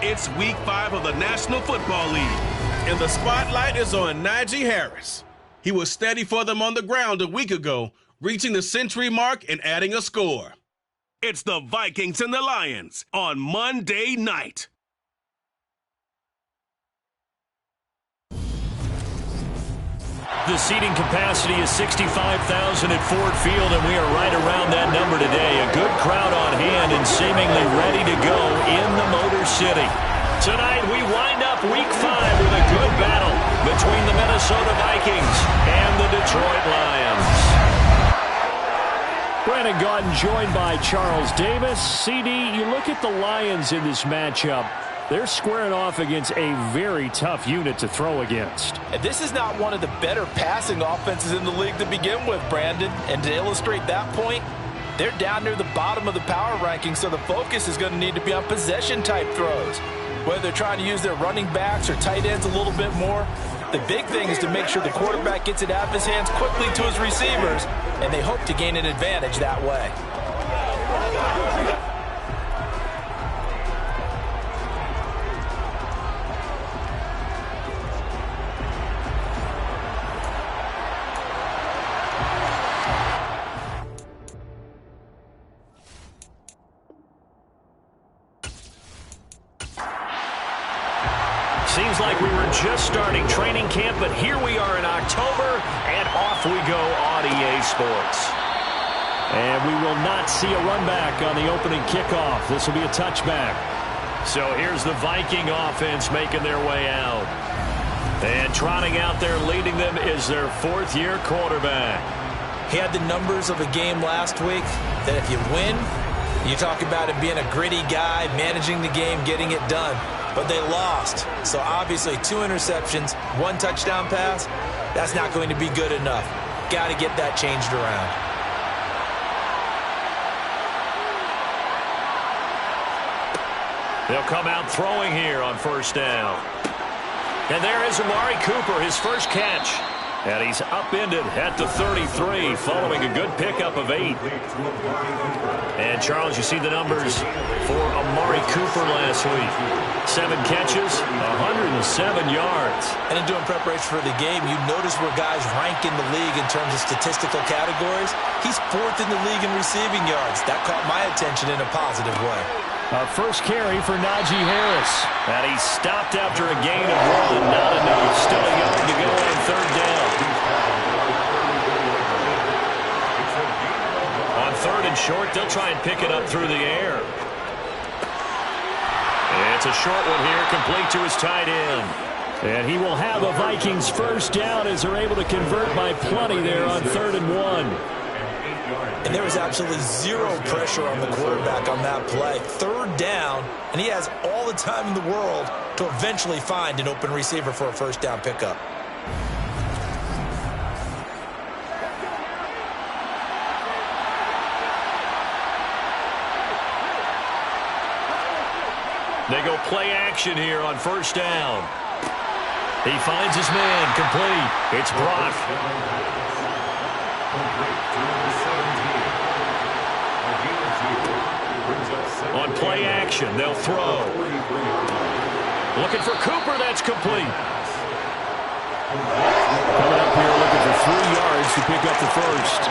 It's Week 5 of the National Football League, and the spotlight is on Najee Harris. He was steady for them on the ground a week ago, reaching the century mark and adding a score. It's the Vikings and the Lions on Monday night. The seating capacity is 65,000 at Ford Field, and we are right around that number today. A good crowd on hand and seemingly ready to go in the Motor City. Tonight, we wind up Week 5 with a good battle between the Minnesota Vikings and the Detroit Lions. Brandon Gaudin joined by Charles Davis. CD, you look at the Lions in this matchup. They're squaring off against a very tough unit to throw against. And this is not one of the better passing offenses in the league to begin with, Brandon. And to illustrate that point, they're down near the bottom of the power rankings, so the focus is going to need to be on possession-type throws. Whether they're trying to use their running backs or tight ends a little bit more, the big thing is to make sure the quarterback gets it out of his hands quickly to his receivers, and they hope to gain an advantage that way. Seems like we were just starting training camp, but here we are in October, and off we go on EA Sports. And we will not see a run back on the opening kickoff. This will be a touchback. So here's the Viking offense making their way out. And trotting out there leading them is their fourth-year quarterback. He had the numbers of a game last week that if you win, you talk about him being a gritty guy, managing the game, getting it done. But they lost. So obviously 2 interceptions, 1 touchdown pass, that's not going to be good enough. Got to get that changed around. They'll come out throwing here on first down. And there is Amari Cooper, his first catch. And he's upended at the 33 following a good pickup of 8. And, Charles, you see the numbers for Amari Cooper last week. 7 catches, 107 yards. And in doing preparation for the game, you notice where guys rank in the league in terms of statistical categories. He's 4th in the league in receiving yards. That caught my attention in a positive way. First carry for Najee Harris. And he stopped after a gain of 1. Not enough. Still a yard to go on third down. On third and short, they'll try and pick it up through the air. It's a short one here, complete to his tight end. And he will have a Vikings first down as they're able to convert by plenty there on 3rd and 1. And there was absolutely 0 pressure on the quarterback on that play. 3rd down, and he has all the time in the world to eventually find an open receiver for a first down pickup. They go play action here on first down. He finds his man, complete. It's Brock. On play action, they'll throw. Looking for Cooper, that's complete. Coming up here looking for 3 yards to pick up the first.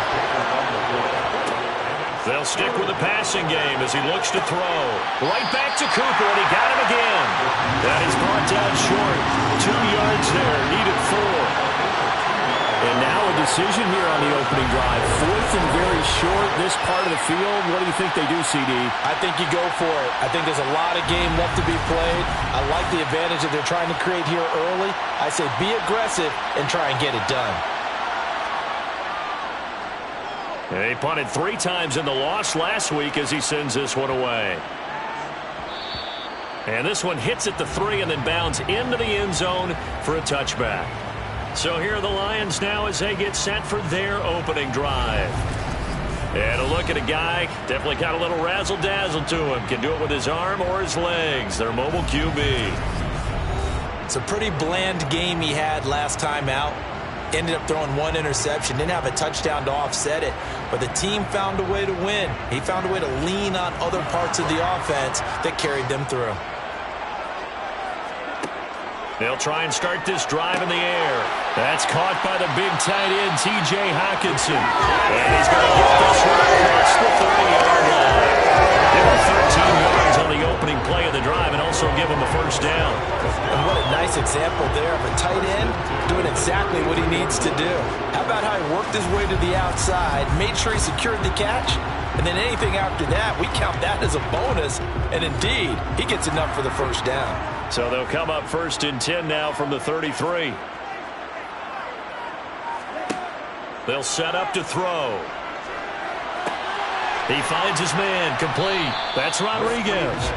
They'll stick with the passing game as he looks to throw. Right back to Cooper, and he got him again. That is brought down short. 2 yards there, needed 4. And now a decision here on the opening drive. 4th and very short, this part of the field. What do you think they do, CD? I think you go for it. I think there's a lot of game left to be played. I like the advantage that they're trying to create here early. I say be aggressive and try and get it done. He punted 3 times in the loss last week as he sends this one away. And this one hits at the 3 and then bounds into the end zone for a touchback. So here are the Lions now as they get set for their opening drive. And a look at a guy, definitely got a little razzle-dazzle to him. Can do it with his arm or his legs. Their mobile QB. It's a pretty bland game he had last time out. Ended up throwing 1 interception. Didn't have a touchdown to offset it. But the team found a way to win. He found a way to lean on other parts of the offense that carried them through. They'll try and start this drive in the air. That's caught by the big tight end, T.J. Hockenson. And he's going to get this one across the 30-yard line. Give him 13 yards on the opening play of the drive and also give him a first down. And what a nice example there of a tight end doing exactly what he needs to do. How about how he worked his way to the outside, made sure he secured the catch, and then anything after that, we count that as a bonus. And indeed, he gets enough for the first down. So they'll come up 1st and 10 now from the 33. They'll set up to throw. He finds his man, complete. That's Rodriguez.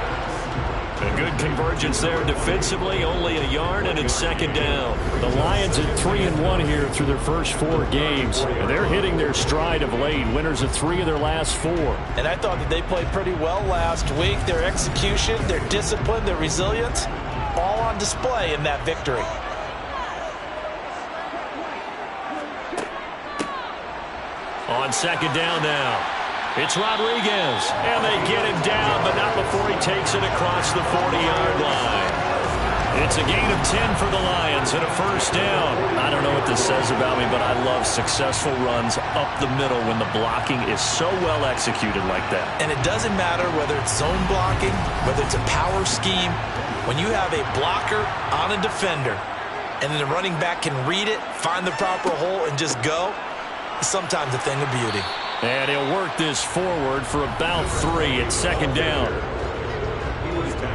A good convergence there defensively, only a yard, and it's 2nd down. The Lions at 3-1 here through their first 4 games. And they're hitting their stride of late, winners of 3 of their last 4. And I thought that they played pretty well last week. Their execution, their discipline, their resilience, all on display in that victory. On 2nd down now. It's Rodriguez, and they get him down, but not before he takes it across the 40-yard line. It's a gain of 10 for the Lions and a first down. I don't know what this says about me, but I love successful runs up the middle when the blocking is so well executed like that. And it doesn't matter whether it's zone blocking, whether it's a power scheme. When you have a blocker on a defender, and then the running back can read it, find the proper hole, and just go, it's sometimes a thing of beauty. And he'll work this forward for about 3 at 2nd down.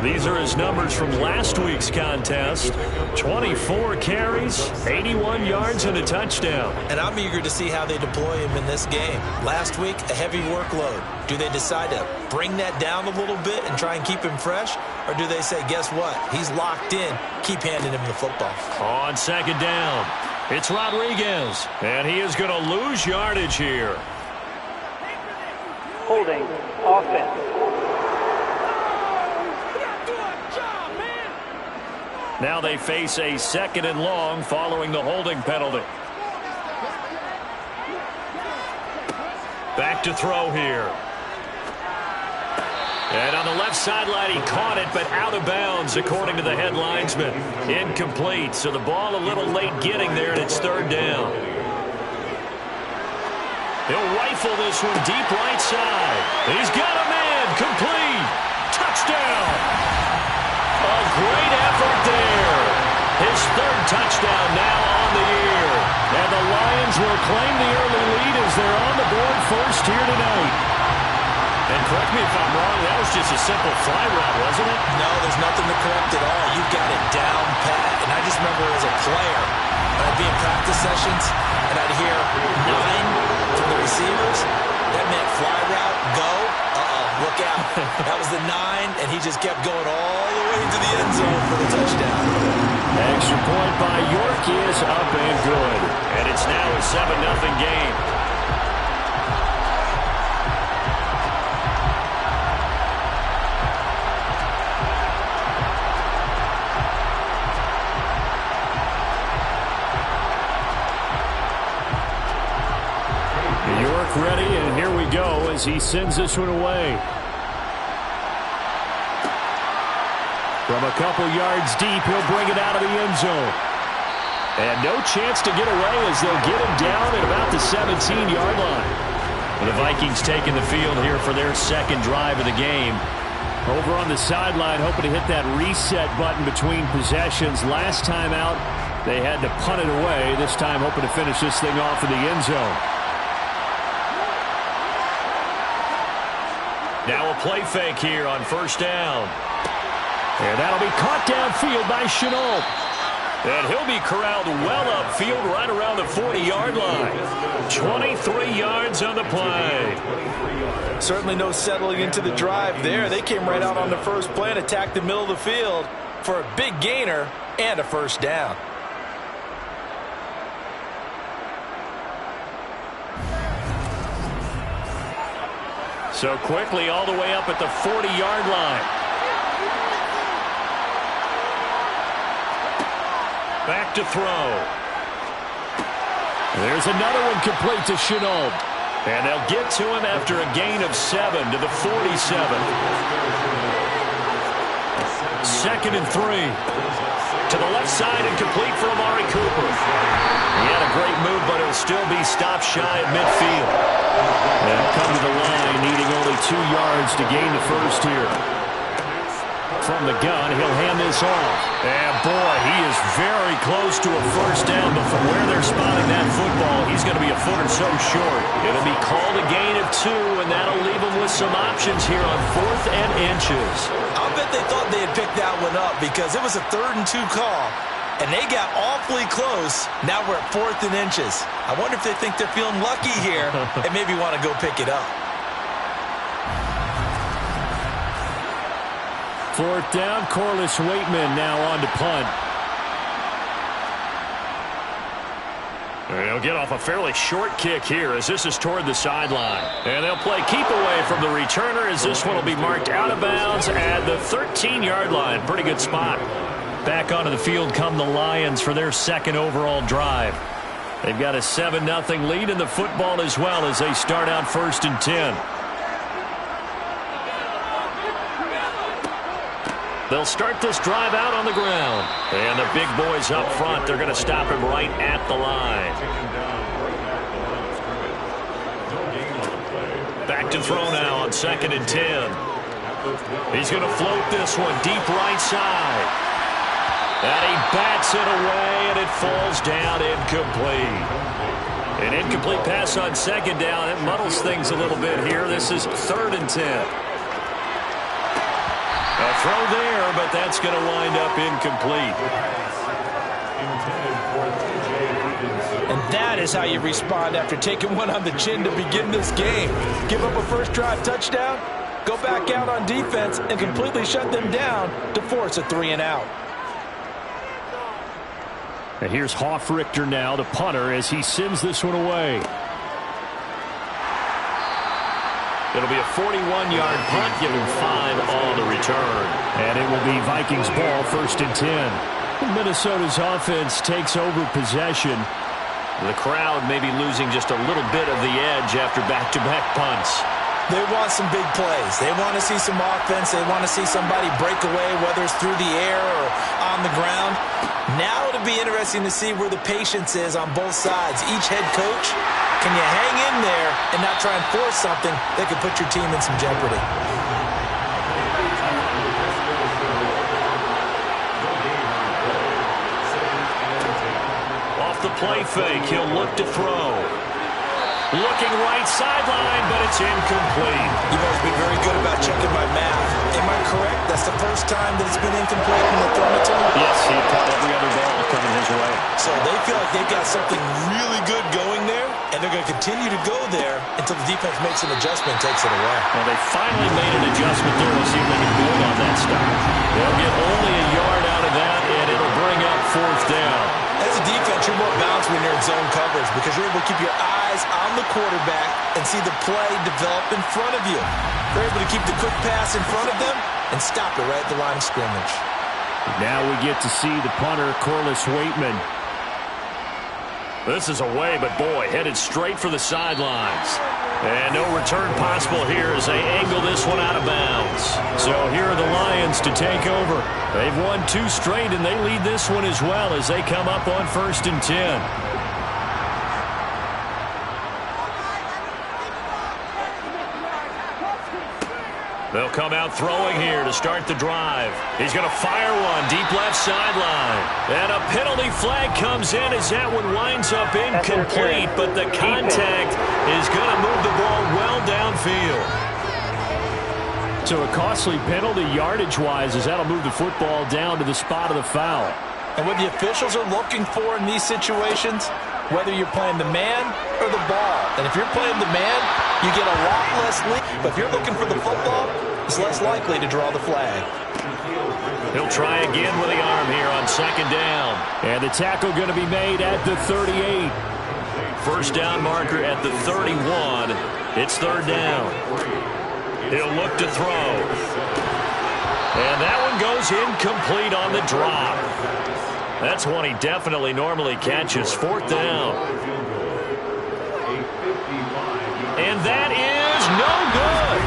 These are his numbers from last week's contest. 24 carries, 81 yards, and a touchdown. And I'm eager to see how they deploy him in this game. Last week, a heavy workload. Do they decide to bring that down a little bit and try and keep him fresh? Or do they say, guess what? He's locked in. Keep handing him the football. On 2nd down, it's Rodriguez. And he is going to lose yardage here. Holding offense. Now they face a 2nd and long following the holding penalty. Back to throw here. And on the left sideline, he caught it, but out of bounds, according to the head linesman. Incomplete, so the ball a little late getting there, and it's 3rd down. He'll rifle this one deep right side. He's got a man. Complete. Touchdown. A great effort there. His 3rd touchdown now on the year. And the Lions will claim the early lead as they're on the board first here tonight. And correct me if I'm wrong, that was just a simple fly route, wasn't it? No, there's nothing to correct at all. You've got it down pat. And I just remember as a player, when I'd be in practice sessions, and I'd hear 9 from the receivers. That meant fly route, go. Look out. That was the 9, and he just kept going all the way to the end zone for the touchdown. Extra point by York is up and good. And it's now a 7-0 game. York ready, and here we go as he sends this one away. From a couple yards deep, he'll bring it out of the end zone. And no chance to get away as they'll get him down at about the 17-yard line. And the Vikings taking the field here for their 2nd drive of the game. Over on the sideline, hoping to hit that reset button between possessions. Last time out, they had to punt it away. This time, hoping to finish this thing off in the end zone. Now a play fake here on 1st down. And that'll be caught downfield by Chenault. And he'll be corralled well upfield right around the 40-yard line. 23 yards on the play. Certainly no settling into the drive there. They came right out on the first play and attacked the middle of the field for a big gainer and a first down. So quickly all the way up at the 40-yard line. Back to throw. There's another one complete to Chenault. And they'll get to him after a gain of 7 to the 47. 2nd and 3. To the left side and complete for Amari Cooper. He had a great move, but he'll still be stopped shy of midfield. They'll come to the line, needing only 2 yards to gain the first here. From the gun, he'll hand this off. And boy, he is very close to a first down, but from where they're spotting that football, he's going to be a foot or so short. It'll be called a gain of 2, and that'll leave them with some options here on 4th and inches. I'll bet they thought they had picked that one up because it was a 3rd and 2 call, and they got awfully close. Now we're at 4th and inches. I wonder if they think they're feeling lucky here and maybe want to go pick it up. 4th down, Corliss Waitman now on to punt. They'll get off a fairly short kick here as this is toward the sideline. And they'll play keep away from the returner as this one will be marked out of bounds at the 13-yard line. Pretty good spot. Back onto the field come the Lions for their 2nd overall drive. They've got a 7-0 lead in the football as well as they start out 1st and 10. They'll start this drive out on the ground. And the big boys up front, they're going to stop him right at the line. Back to throw now on 2nd and 10. He's going to float this one deep right side. And he bats it away, and it falls down incomplete. An incomplete pass on 2nd down. It muddles things a little bit here. This is 3rd and 10. A throw there, but that's going to wind up incomplete. And that is how you respond after taking one on the chin to begin this game. Give up a first drive touchdown, go back out on defense, and completely shut them down to force a 3-and-out. And here's Hoffrichter now, the punter, as he sends this one away. It'll be a 41-yard punt, giving 5 on the return. And it will be Vikings ball, 1st and 10. Minnesota's offense takes over possession. The crowd may be losing just a little bit of the edge after back-to-back punts. They want some big plays. They want to see some offense. They want to see somebody break away, whether it's through the air or on the ground. Now it'll be interesting to see where the patience is on both sides. Each head coach, can you hang in there and not try and force something that could put your team in some jeopardy? Off the play fake, he'll look to throw. Looking right sideline, but it's incomplete. You've always been very good about checking my math. Am I correct? That's the first time that it's been incomplete when they're throwing it to him? Yes, he caught every other ball coming his way. So they feel like they've got something really good going there, and they're going to continue to go there until the defense makes an adjustment and takes it away. Well, they finally made an adjustment there. We'll see if they can build on that stop. They'll get only a yard out of that, and it'll bring up 4th down. As a defense, you're more balanced when you're in zone coverage because you're able to keep your eyes on the quarterback and see the play develop in front of you. They're able to keep the quick pass in front of them and stop it right at the line of scrimmage. Now we get to see the punter, Corliss Waitman. This is away, but boy, headed straight for the sidelines. And no return possible here as they angle this one out of bounds. So here are the Lions to take over. They've won 2 straight, and they lead this one as well as they come up on 1st and 10. They'll come out throwing here to start the drive. He's going to fire one deep left sideline. And a penalty flag comes in as that one winds up incomplete, but the contact is going to move the ball well downfield. So a costly penalty yardage-wise as that'll move the football down to the spot of the foul. And what the officials are looking for in these situations, whether you're playing the man or the ball. And if you're playing the man, you get a lot less lead. But if you're looking for the football, it's less likely to draw the flag. He'll try again with the arm here on 2nd down. And the tackle going to be made at the 38. First down marker at the 31. It's 3rd down. He'll look to throw. And that one goes incomplete on the drop. That's one he definitely normally catches. 4th down. And that is no good.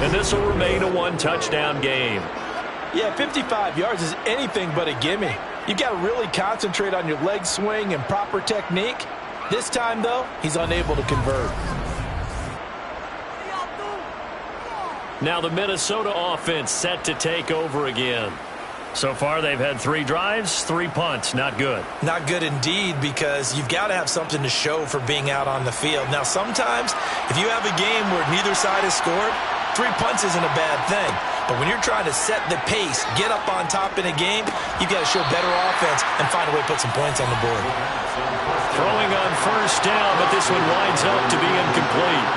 And this will remain a 1-touchdown game. Yeah, 55 yards is anything but a gimme. You've got to really concentrate on your leg swing and proper technique. This time, though, he's unable to convert. Now the Minnesota offense set to take over again. So far, they've had 3 drives, 3 punts. Not good. Not good indeed, because you've got to have something to show for being out on the field. Now, sometimes, if you have a game where neither side has scored, 3 punts isn't a bad thing. But when you're trying to set the pace, get up on top in a game, you've got to show better offense and find a way to put some points on the board. Throwing on first down, but this one winds up to be incomplete.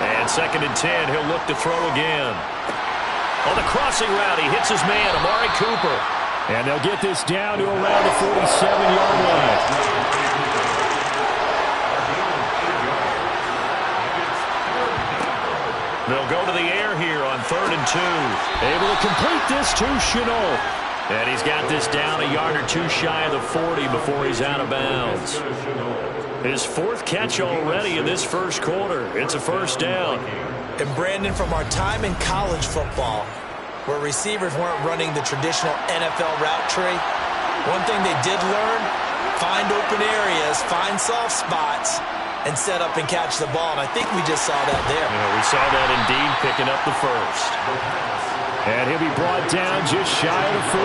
And 2nd and 10, he'll look to throw again. On the crossing route, he hits his man, Amari Cooper. And they'll get this down to around the 47-yard line. They'll go to the air here on 3rd and 2. Able to complete this to Chenault. And he's got this down a yard or 2 shy of the 40 before he's out of bounds. His 4th catch already in this first quarter. It's a first down. And Brandon, from our time in college football, where receivers weren't running the traditional NFL route tree, one thing they did learn, find open areas, find soft spots, and set up and catch the ball. And I think we just saw that there. Yeah, we saw that indeed, picking up the first. And he'll be brought down just shy of the 40.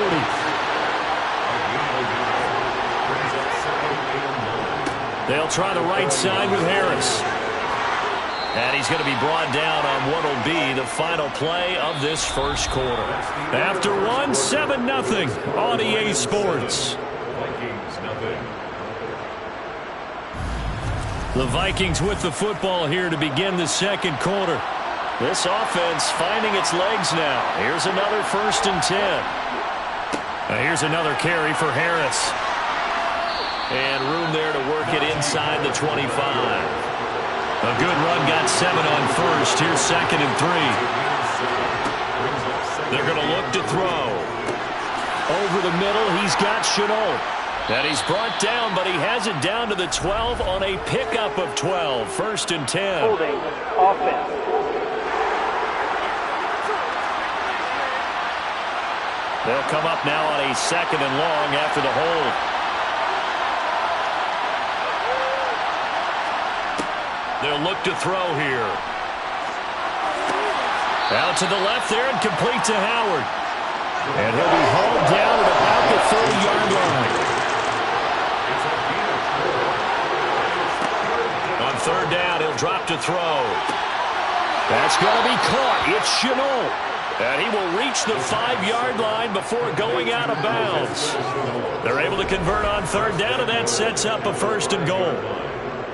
They'll try the right side with Harris. And he's going to be brought down on what will be the final play of this first quarter. After 1, 7-0 on EA Sports. The Vikings with the football here to begin the second quarter. This offense finding its legs now. Here's another 1st and 10. Here's another carry for Harris. And room there to work it inside the 25. A good run, got 7 on first. Here's 2nd and 3. They're going to look to throw. Over the middle, he's got Chenault. And he's brought down, but he has it down to the 12 on a pickup of 12. 1st and 10. Holding offense. They'll come up now on a 2nd and long after the hold. They'll look to throw here. Out to the left there and complete to Howard. And he'll be hauled down at about the 30-yard line. On 3rd down, he'll drop to throw. That's going to be caught. It's Chenault. And he will reach the 5-yard line before going out of bounds. They're able to convert on 3rd down, and that sets up a 1st and goal.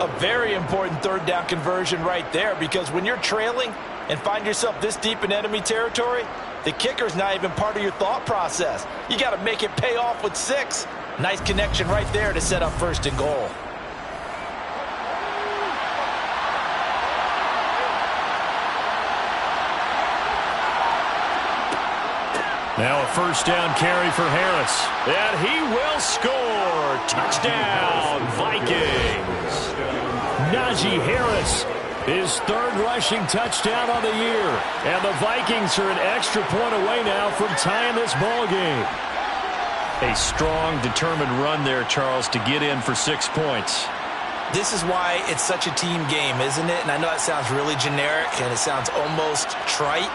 A very important 3rd down conversion right there, because when you're trailing and find yourself this deep in enemy territory, the kicker's not even part of your thought process. You got to make it pay off with 6. Nice connection right there to set up 1st and goal. Now a 1st down carry for Harris. And he will score. Touchdown, Vikings. Najee Harris, his 3rd rushing touchdown on the year. And the Vikings are an extra point away now from tying this ball game. A strong, determined run there, Charles, to get in for 6 points. This is why it's such a team game, isn't it? And I know that sounds really generic and it sounds almost trite,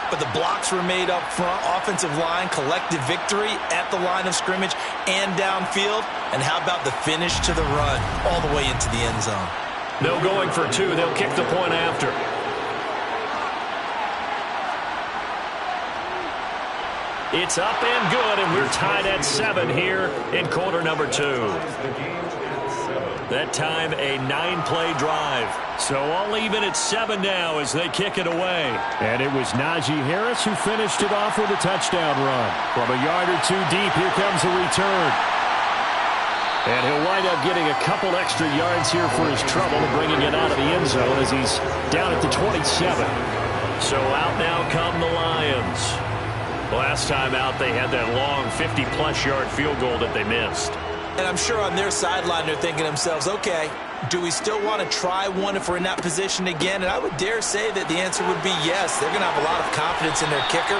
but the blocks were made up front, offensive line, collective victory at the line of scrimmage and downfield. And how about the finish to the run all the way into the end zone? No going for 2. They'll kick the point after. It's up and good, and we're tied at 7 here in quarter number 2. That time a 9-play drive. So all even at 7 now as they kick it away. And it was Najee Harris who finished it off with a touchdown run. From a yard or 2 deep, here comes the return. And he'll wind up getting a couple extra yards here for his trouble, bringing it out of the end zone as he's down at the 27. So out now come the Lions. Last time out, they had that long 50-plus yard field goal that they missed. And I'm sure on their sideline they're thinking to themselves, okay, do we still want to try one if we're in that position again? And I would dare say that the answer would be yes. They're going to have a lot of confidence in their kicker.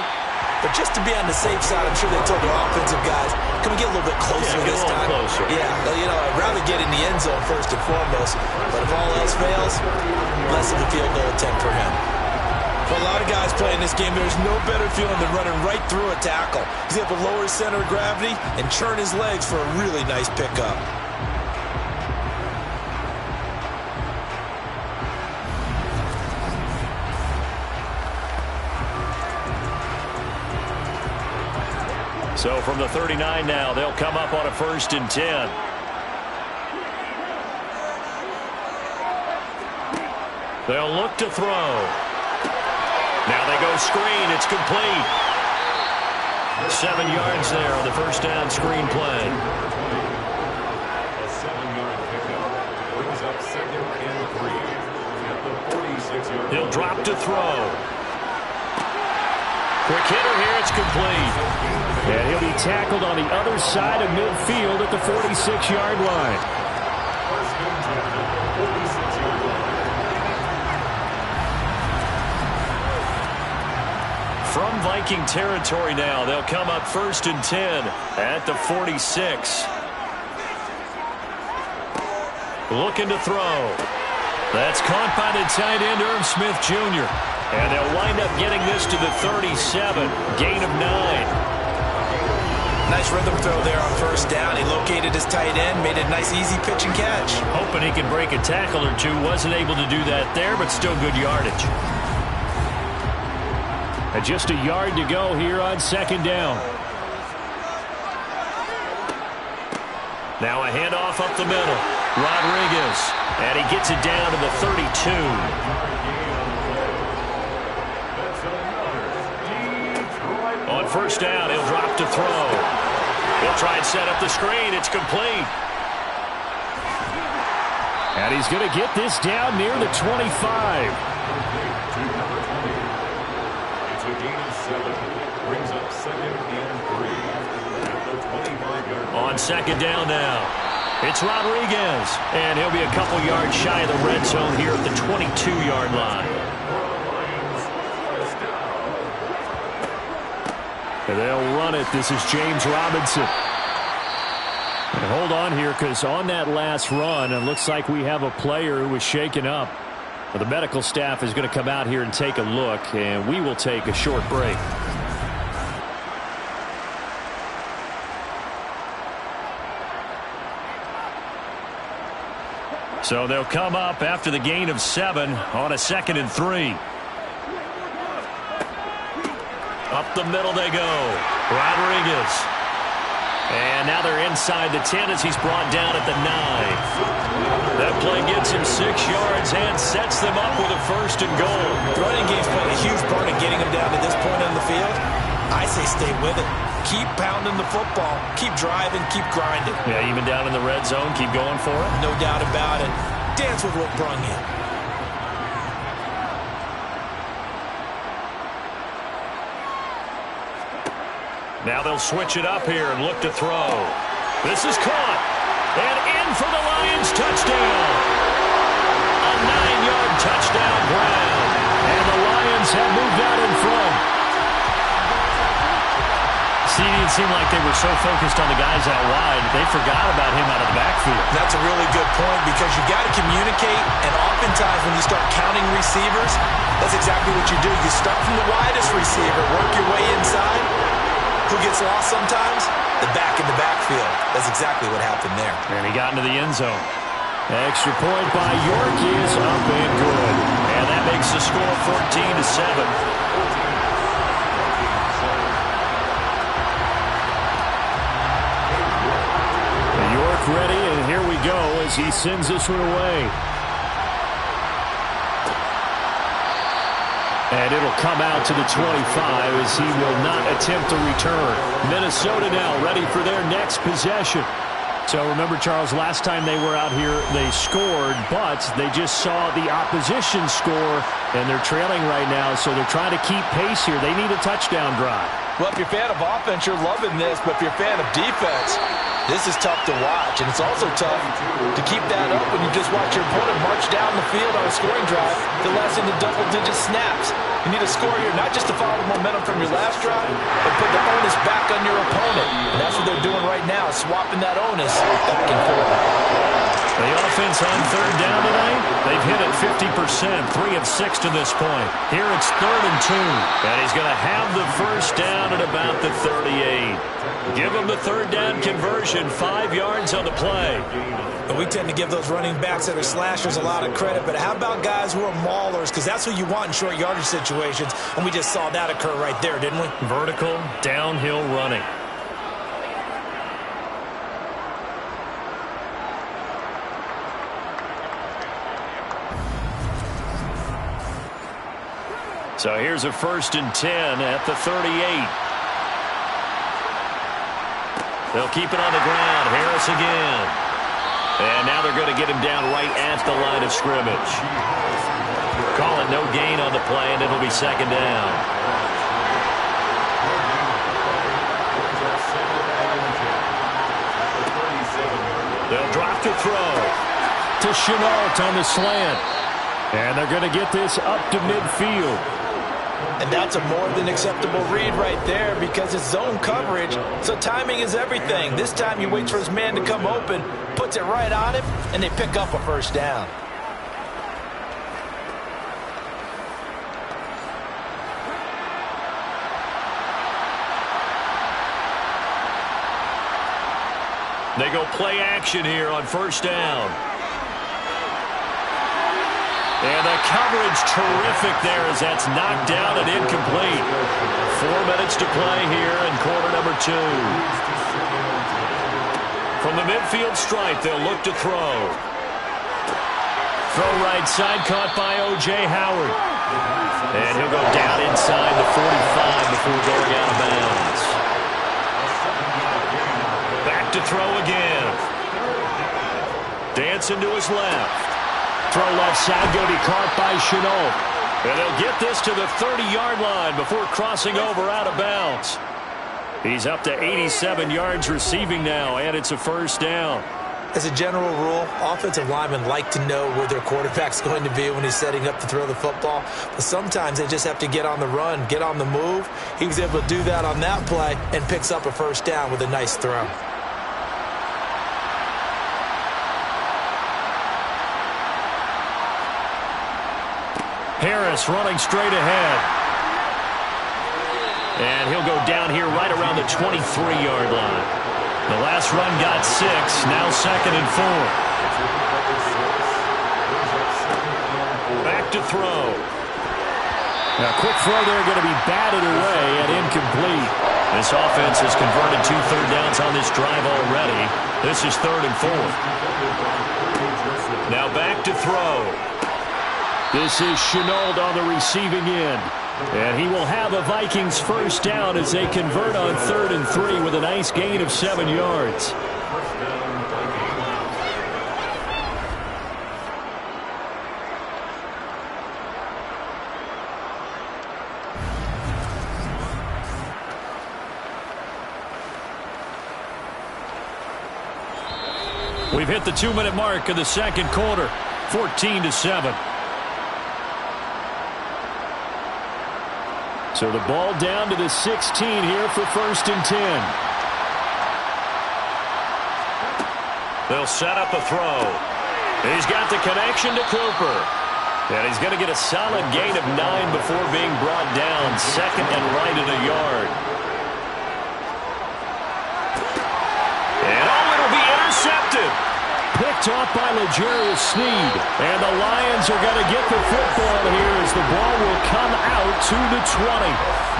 But just to be on the safe side, I'm sure they told their offensive guys, can we get a little bit closer this time? Closer. Yeah, I'd rather get in the end zone first and foremost. But if all else fails, less of a field goal attempt for him. For a lot of guys playing this game, there's no better feeling than running right through a tackle. He's able to lower his center of gravity and churn his legs for a really nice pickup. So from the 39 now, they'll come up on a 1st and 10. They'll look to throw. Now they go screen. It's complete. 7 yards there on the first down screen play. A 7-yard pickup brings up 2nd and 3 at the 46-yard. He'll drop to throw. Quick hitter here. It's complete. And he'll be tackled on the other side of midfield at the 46-yard line. First and 10 at the 46-yard line. From Viking territory now, they'll come up 1st and 10 at the 46. Looking to throw. That's caught by the tight end, Irv Smith Jr. And they'll wind up getting this to the 37, gain of 9. Nice rhythm throw there on first down. He located his tight end, made a nice easy pitch and catch. Hoping he could break a tackle or two. Wasn't able to do that there, but still good yardage. And just a yard to go here on 2nd down. Now a handoff up the middle. Rodriguez. And he gets it down to the 32. On first down, he'll drop to throw. He'll try and set up the screen. It's complete. And he's going to get this down near the 25. It's a gain of 7. Brings up 2nd and 3 at the 25-yard line. On 2nd down now. It's Rodriguez. And he'll be a couple yards shy of the red zone here at the 22-yard line. And they'll run it. This is James Robinson. And hold on here, because on that last run, it looks like we have a player who was shaken up. Well, the medical staff is going to come out here and take a look, and we will take a short break. So they'll come up after the gain of 7 on a 2nd and 3. Up the middle they go. Rodriguez. And now they're inside the 10 as he's brought down at the 9. That play gets him 6 yards and sets them up with a 1st and goal. The running game's playing a huge part in getting them down to this point on the field. I say stay with it. Keep pounding the football. Keep driving. Keep grinding. Yeah, even down in the red zone, keep going for it. No doubt about it. Dance with what brung you. Now they'll switch it up here and look to throw. This is caught. And in for the Lions touchdown. A 9-yard touchdown grab. And the Lions have moved out in front. See, it seemed like they were so focused on the guys out wide, they forgot about him out of the backfield. That's a really good point, because you got to communicate, and oftentimes when you start counting receivers, that's exactly what you do. You start from the widest receiver, work your way inside. Who gets lost sometimes? The back in the backfield. That's exactly what happened there. And he got into the end zone. Extra point by York is up and good. And that makes the score 14-7. York ready, and here we go as he sends this one away. And it'll come out to the 25 as he will not attempt to return. Minnesota now ready for their next possession. So remember, Charles, last time they were out here, they scored, but they just saw the opposition score, and they're trailing right now, so they're trying to keep pace here. They need a touchdown drive. Well, if you're a fan of offense, you're loving this, but if you're a fan of defense, this is tough to watch, and it's also tough to keep that up when you just watch your opponent march down the field on a scoring drive the less into double-digit snaps. You need a score here, not just to follow the momentum from your last drive, but put the onus back on your opponent. And that's what they're doing right now, swapping that onus back and forth. The offense on third down tonight, they've hit it 50%, 3 of 6 to this point. Here it's 3rd and 2, and he's going to have the first down at about the 38. Give him the third down conversion, 5 yards on the play. We tend to give those running backs that are slashers a lot of credit, but how about guys who are maulers? Because that's what you want in short yardage situations, and we just saw that occur right there, didn't we? Vertical, downhill running. So here's a 1st and 10 at the 38. They'll keep it on the ground. Harris again. And now they're going to get him down right at the line of scrimmage. Call it no gain on the play, and it'll be 2nd down. They'll drop to throw to Chenault on the slant. And they're going to get this up to midfield. And that's a more than acceptable read right there because it's zone coverage, so timing is everything. This time he waits for his man to come open, puts it right on him, and they pick up a first down. They go play action here on 1st down. And the coverage terrific there as that's knocked down and incomplete. 4 minutes to play here in quarter number 2. From the midfield stripe, they'll look to throw. Throw right side, caught by O.J. Howard. And he'll go down inside the 45 before going out of bounds. Back to throw again. Dancing to his left. Throw left side, going to be caught by Chenault. And they'll get this to the 30-yard line before crossing over out of bounds. He's up to 87 yards receiving now, and it's a 1st down. As a general rule, offensive linemen like to know where their quarterback's going to be when he's setting up to throw the football. But sometimes they just have to get on the run, get on the move. He was able to do that on that play and picks up a 1st down with a nice throw. Harris running straight ahead. And he'll go down here right around the 23-yard line. The last run got 6, now 2nd and 4. Back to throw. Now, quick throw there going to be batted away and incomplete. This offense has converted 2 third downs on this drive already. This is 3rd and 4. Now back to throw. This is Chenault on the receiving end. And he will have a Vikings 1st down as they convert on 3rd and 3 with a nice gain of 7 yards. We've hit the 2-minute mark of the 2nd quarter, 14-7. So the ball down to the 16 here for 1st and 10. They'll set up a throw. He's got the connection to Cooper. And he's going to get a solid gain of 9 before being brought down. 2nd and right at a yard. And it'll be intercepted. Picked off by L'Jarius Sneed. And the Lions are going to get the football here as the ball will come out to the 20.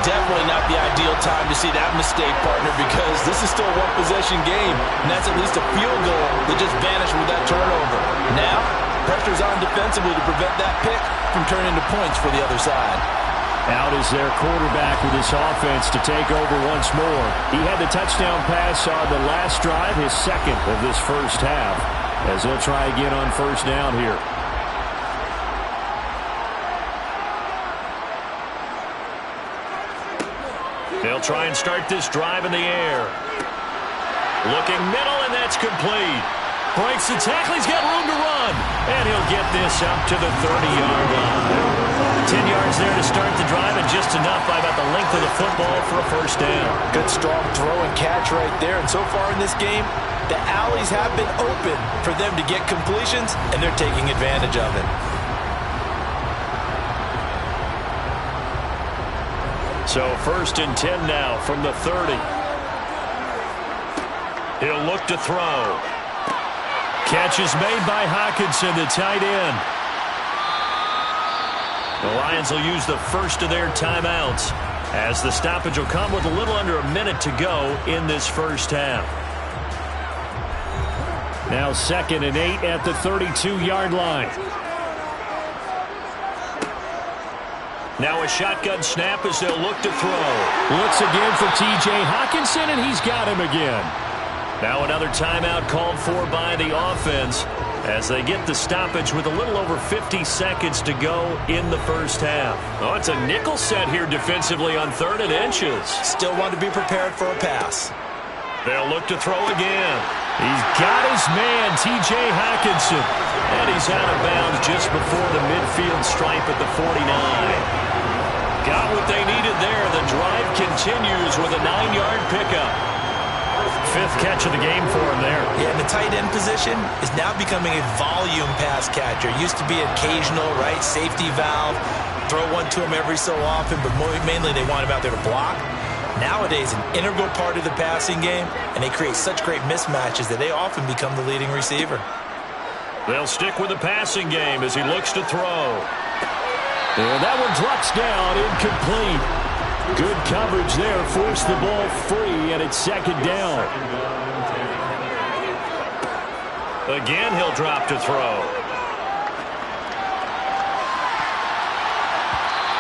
Definitely not the ideal time to see that mistake, partner, because this is still a one-possession game, and that's at least a field goal that just vanished with that turnover. Now, pressure's on defensively to prevent that pick from turning into points for the other side. Out is their quarterback with this offense to take over once more. He had the touchdown pass on the last drive, his 2nd of this 1st half, as they'll try again on 1st down here. They'll try and start this drive in the air. Looking middle, and that's complete. Breaks the tackle. He's got room to run. And he'll get this up to the 30-yard line. just enough by about the length of the football for a first down. Good strong throw and catch right there. And so far in this game, the alleys have been open for them to get completions, and they're taking advantage of it. So 1st and 10 now from the 30. He'll look to throw. Catch is made by Hockenson, the tight end. The Lions will use the first of their timeouts as the stoppage will come with a little under a minute to go in this first half. Now 2nd and 8 at the 32-yard line. Now a shotgun snap as they'll look to throw. Looks again for T.J. Hockenson, and he's got him again. Now another timeout called for by the offense as they get the stoppage with a little over 50 seconds to go in the first half. Oh, it's a nickel set here defensively on 3rd and inches. Still want to be prepared for a pass. They'll look to throw again. He's got his man, T.J. Hockenson. And he's out of bounds just before the midfield stripe at the 49. Got what they needed there. The drive continues with a 9-yard pickup. 5th catch of the game for him there. Yeah, and the tight end position is now becoming a volume pass catcher. Used to be occasional, right, safety valve. Throw one to him every so often, but mainly they want him out there to block. Nowadays, an integral part of the passing game, and they create such great mismatches that they often become the leading receiver. They'll stick with the passing game as he looks to throw. And that one drops down, incomplete. Good coverage there, forced the ball free, and it's 2nd down. Again, he'll drop to throw.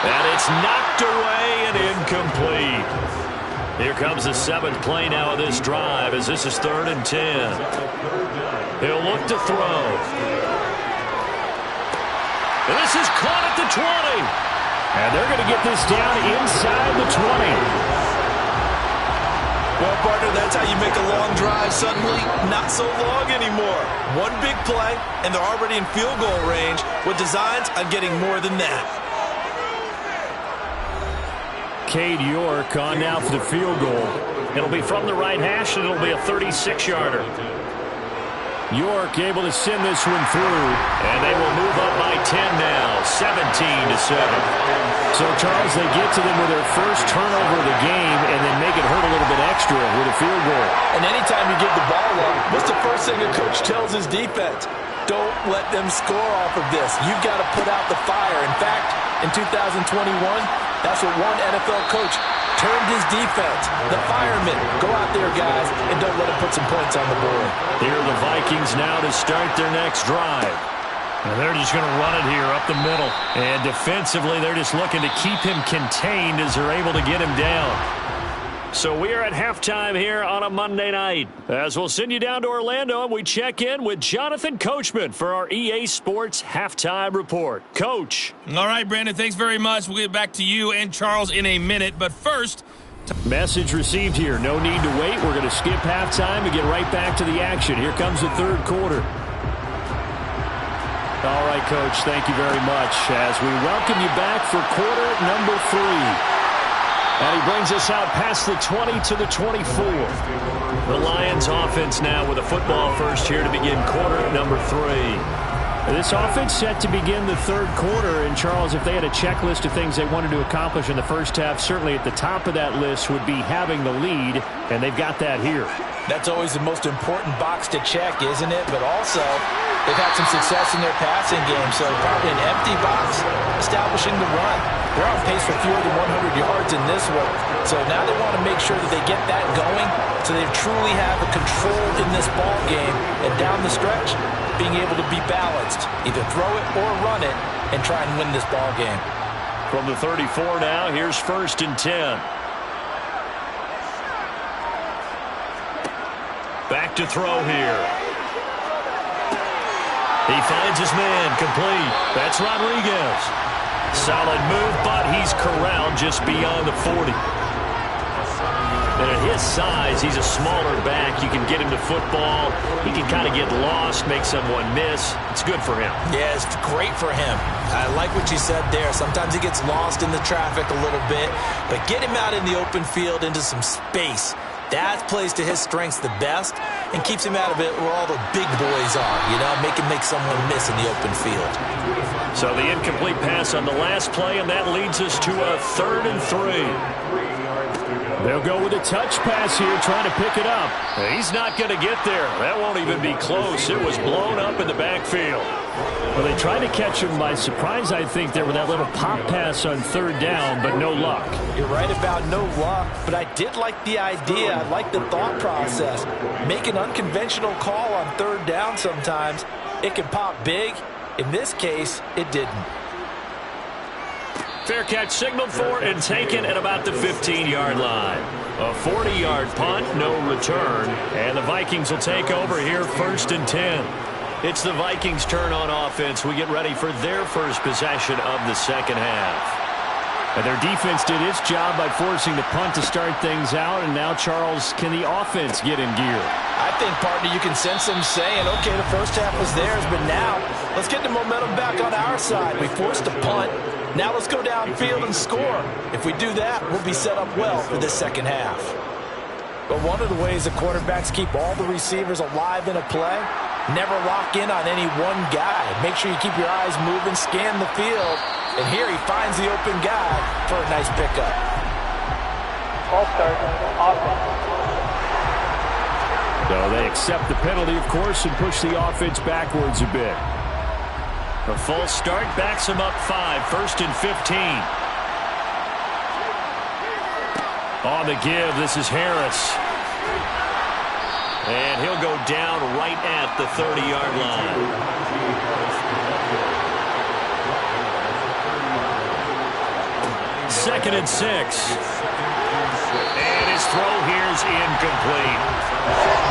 And it's knocked away and incomplete. Here comes the 7th play now of this drive as this is 3rd and 10. He'll look to throw. And this is caught at the 20. And they're going to get this down inside the 20. Well, partner, that's how you make a long drive suddenly not so long anymore. One big play, and they're already in field goal range with designs on getting more than that. Cade York on now for the field goal. It'll be from the right hash, and it'll be a 36-yarder. York able to send this one through, and they will move up by 10 now, 17-7. So, Charles, they get to them with their first turnover of the game and then make it hurt a little bit extra with a field goal. And anytime you give the ball up, what's the first thing a coach tells his defense? Don't let them score off of this. You've got to put out the fire. In fact, in 2021, that's what one NFL coach termed his defense. The firemen. Go out there, guys, and don't let them put some points on the board. Here are the Vikings now to start their next drive. And they're just going to run it here up the middle. And defensively, they're just looking to keep him contained as they're able to get him down. So we are at halftime here on a Monday night. As we'll send you down to Orlando, and we check in with Jonathan Coachman for our EA Sports Halftime Report. Coach. All right, Brandon, thanks very much. We'll get back to you and Charles in a minute. But first, message received here. No need to wait. We're going to skip halftime and get right back to the action. Here comes the 3rd quarter. All right, Coach, thank you very much as we welcome you back for quarter number 3. And he brings us out past the 20 to the 24. The Lions offense now with a football first here to begin quarter number 3. This offense set to begin the 3rd quarter. And, Charles, if they had a checklist of things they wanted to accomplish in the first half, certainly at the top of that list would be having the lead, and they've got that here. That's always the most important box to check, isn't it? But also, they've had some success in their passing game, so probably an empty box, establishing the run. They're on pace for fewer than 100 yards in this one. So now they want to make sure that they get that going so they truly have a control in this ball game. And down the stretch, being able to be balanced. Either throw it or run it and try and win this ball game. From the 34 now, here's 1st and 10. Back to throw here. He finds his man, complete. That's Rodriguez. Solid move, but he's corralled just beyond the 40. And at his size, he's a smaller back. You can get him to football. He can kind of get lost, make someone miss. It's good for him. Yeah, it's great for him. I like what you said there. Sometimes he gets lost in the traffic a little bit, but get him out in the open field into some space. That plays to his strengths the best and keeps him out of it where all the big boys are, make him make someone miss in the open field. So the incomplete pass on the last play, and that leads us to a 3rd and 3. They'll go with a touch pass here, trying to pick it up. He's not going to get there. That won't even be close. It was blown up in the backfield. Well, they tried to catch him by surprise, I think, there with that little pop pass on 3rd down, but no luck. You're right about no luck, but I did like the idea. I like the thought process. Make an unconventional call on 3rd down sometimes. It can pop big. In this case, it didn't. Fair catch signaled for and taken at about the 15-yard line. A 40-yard punt, no return. And the Vikings will take over here 1st and 10. It's the Vikings' turn on offense. We get ready for their first possession of the second half. And their defense did its job by forcing the punt to start things out. And now, Charles, can the offense get in gear? I think, partner, you can sense them saying, okay, the first half was theirs, but now let's get the momentum back on our side. We forced a punt. Now let's go downfield and score. If we do that, we'll be set up well for this second half. But one of the ways the quarterbacks keep all the receivers alive in a play, never lock in on any one guy. Make sure you keep your eyes moving, scan the field. And here he finds the open guy for a nice pickup. All start, offense. So they accept the penalty, of course, and push the offense backwards a bit. A false start backs him up 5, 1st and 15. On the give, this is Harris. And he'll go down right at the 30-yard line. Second and 6. And his throw here is incomplete.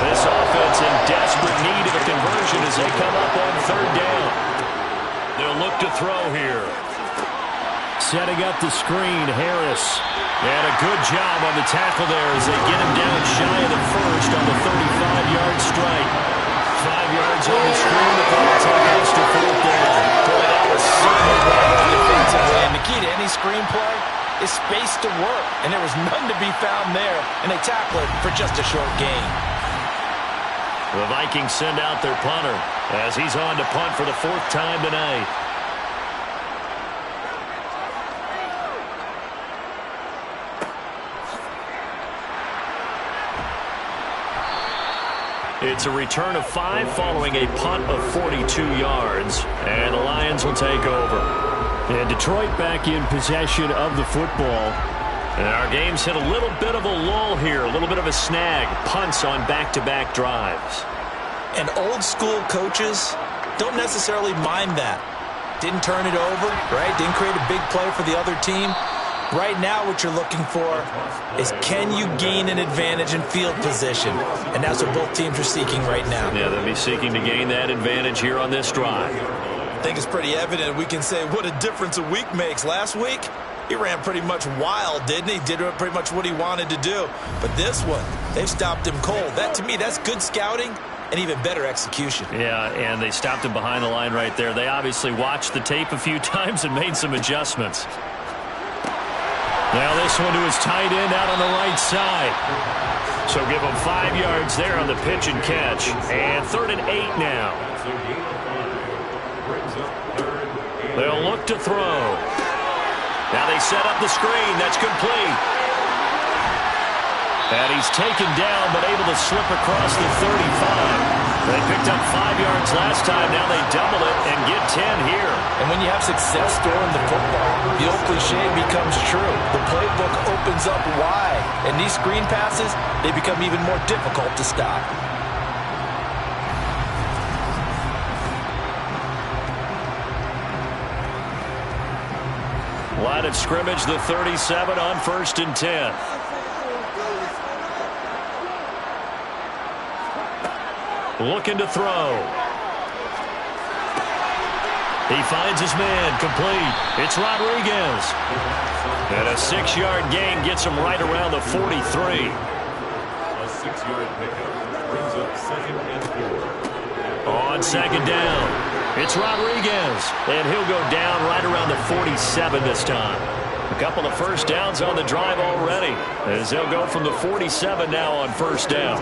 This offense in desperate need of a conversion as they come up on 3rd down. They'll look to throw here. Setting up the screen, Harris. And a good job on the tackle there as they get him down shy of the first on the 35-yard strike. 5 yards on the screen. The call take us to 4th down. Boy, that was certainly well done defensively. And the key to any screenplay is space to work. And there was none to be found there. And they tackle it for just a short gain. The Vikings send out their punter as he's on to punt for the 4th time tonight. It's a return of 5 following a punt of 42 yards. And the Lions will take over. And Detroit back in possession of the football. And our game's hit a little bit of a lull here, a little bit of a snag. Punts on back-to-back drives. And old school coaches don't necessarily mind that. Didn't turn it over, right? Didn't create a big play for the other team. Right now what you're looking for is can you gain an advantage in field position? And that's what both teams are seeking right now. Yeah, they'll be seeking to gain that advantage here on this drive. I think it's pretty evident we can say what a difference a week makes. Last week, he ran pretty much wild, didn't he? Did pretty much what he wanted to do. But this one, they've stopped him cold. That, to me, that's good scouting and even better execution. Yeah, and they stopped him behind the line right there. They obviously watched the tape a few times and made some adjustments. Now this one to his tight end out on the right side. So give him 5 yards there on the pitch and catch. And 3rd and 8 now. They'll look to throw. Now they set up the screen. That's complete. And he's taken down but able to slip across the 35. They picked up 5 yards last time. Now they double it and get 10 here. And when you have success throwing the football, the old cliche becomes true. The playbook opens up wide. And these screen passes, they become even more difficult to stop. Line of scrimmage, the 37 on 1st and 10. Looking to throw. He finds his man, complete. It's Rodriguez. And a 6-yard gain gets him right around the 43. 6-yard pickup. Brings up 2nd and 4. On 2nd down, it's Rodriguez, and he'll go down right around the 47 this time. A couple of first downs on the drive already, as they'll go from the 47 now on 1st down.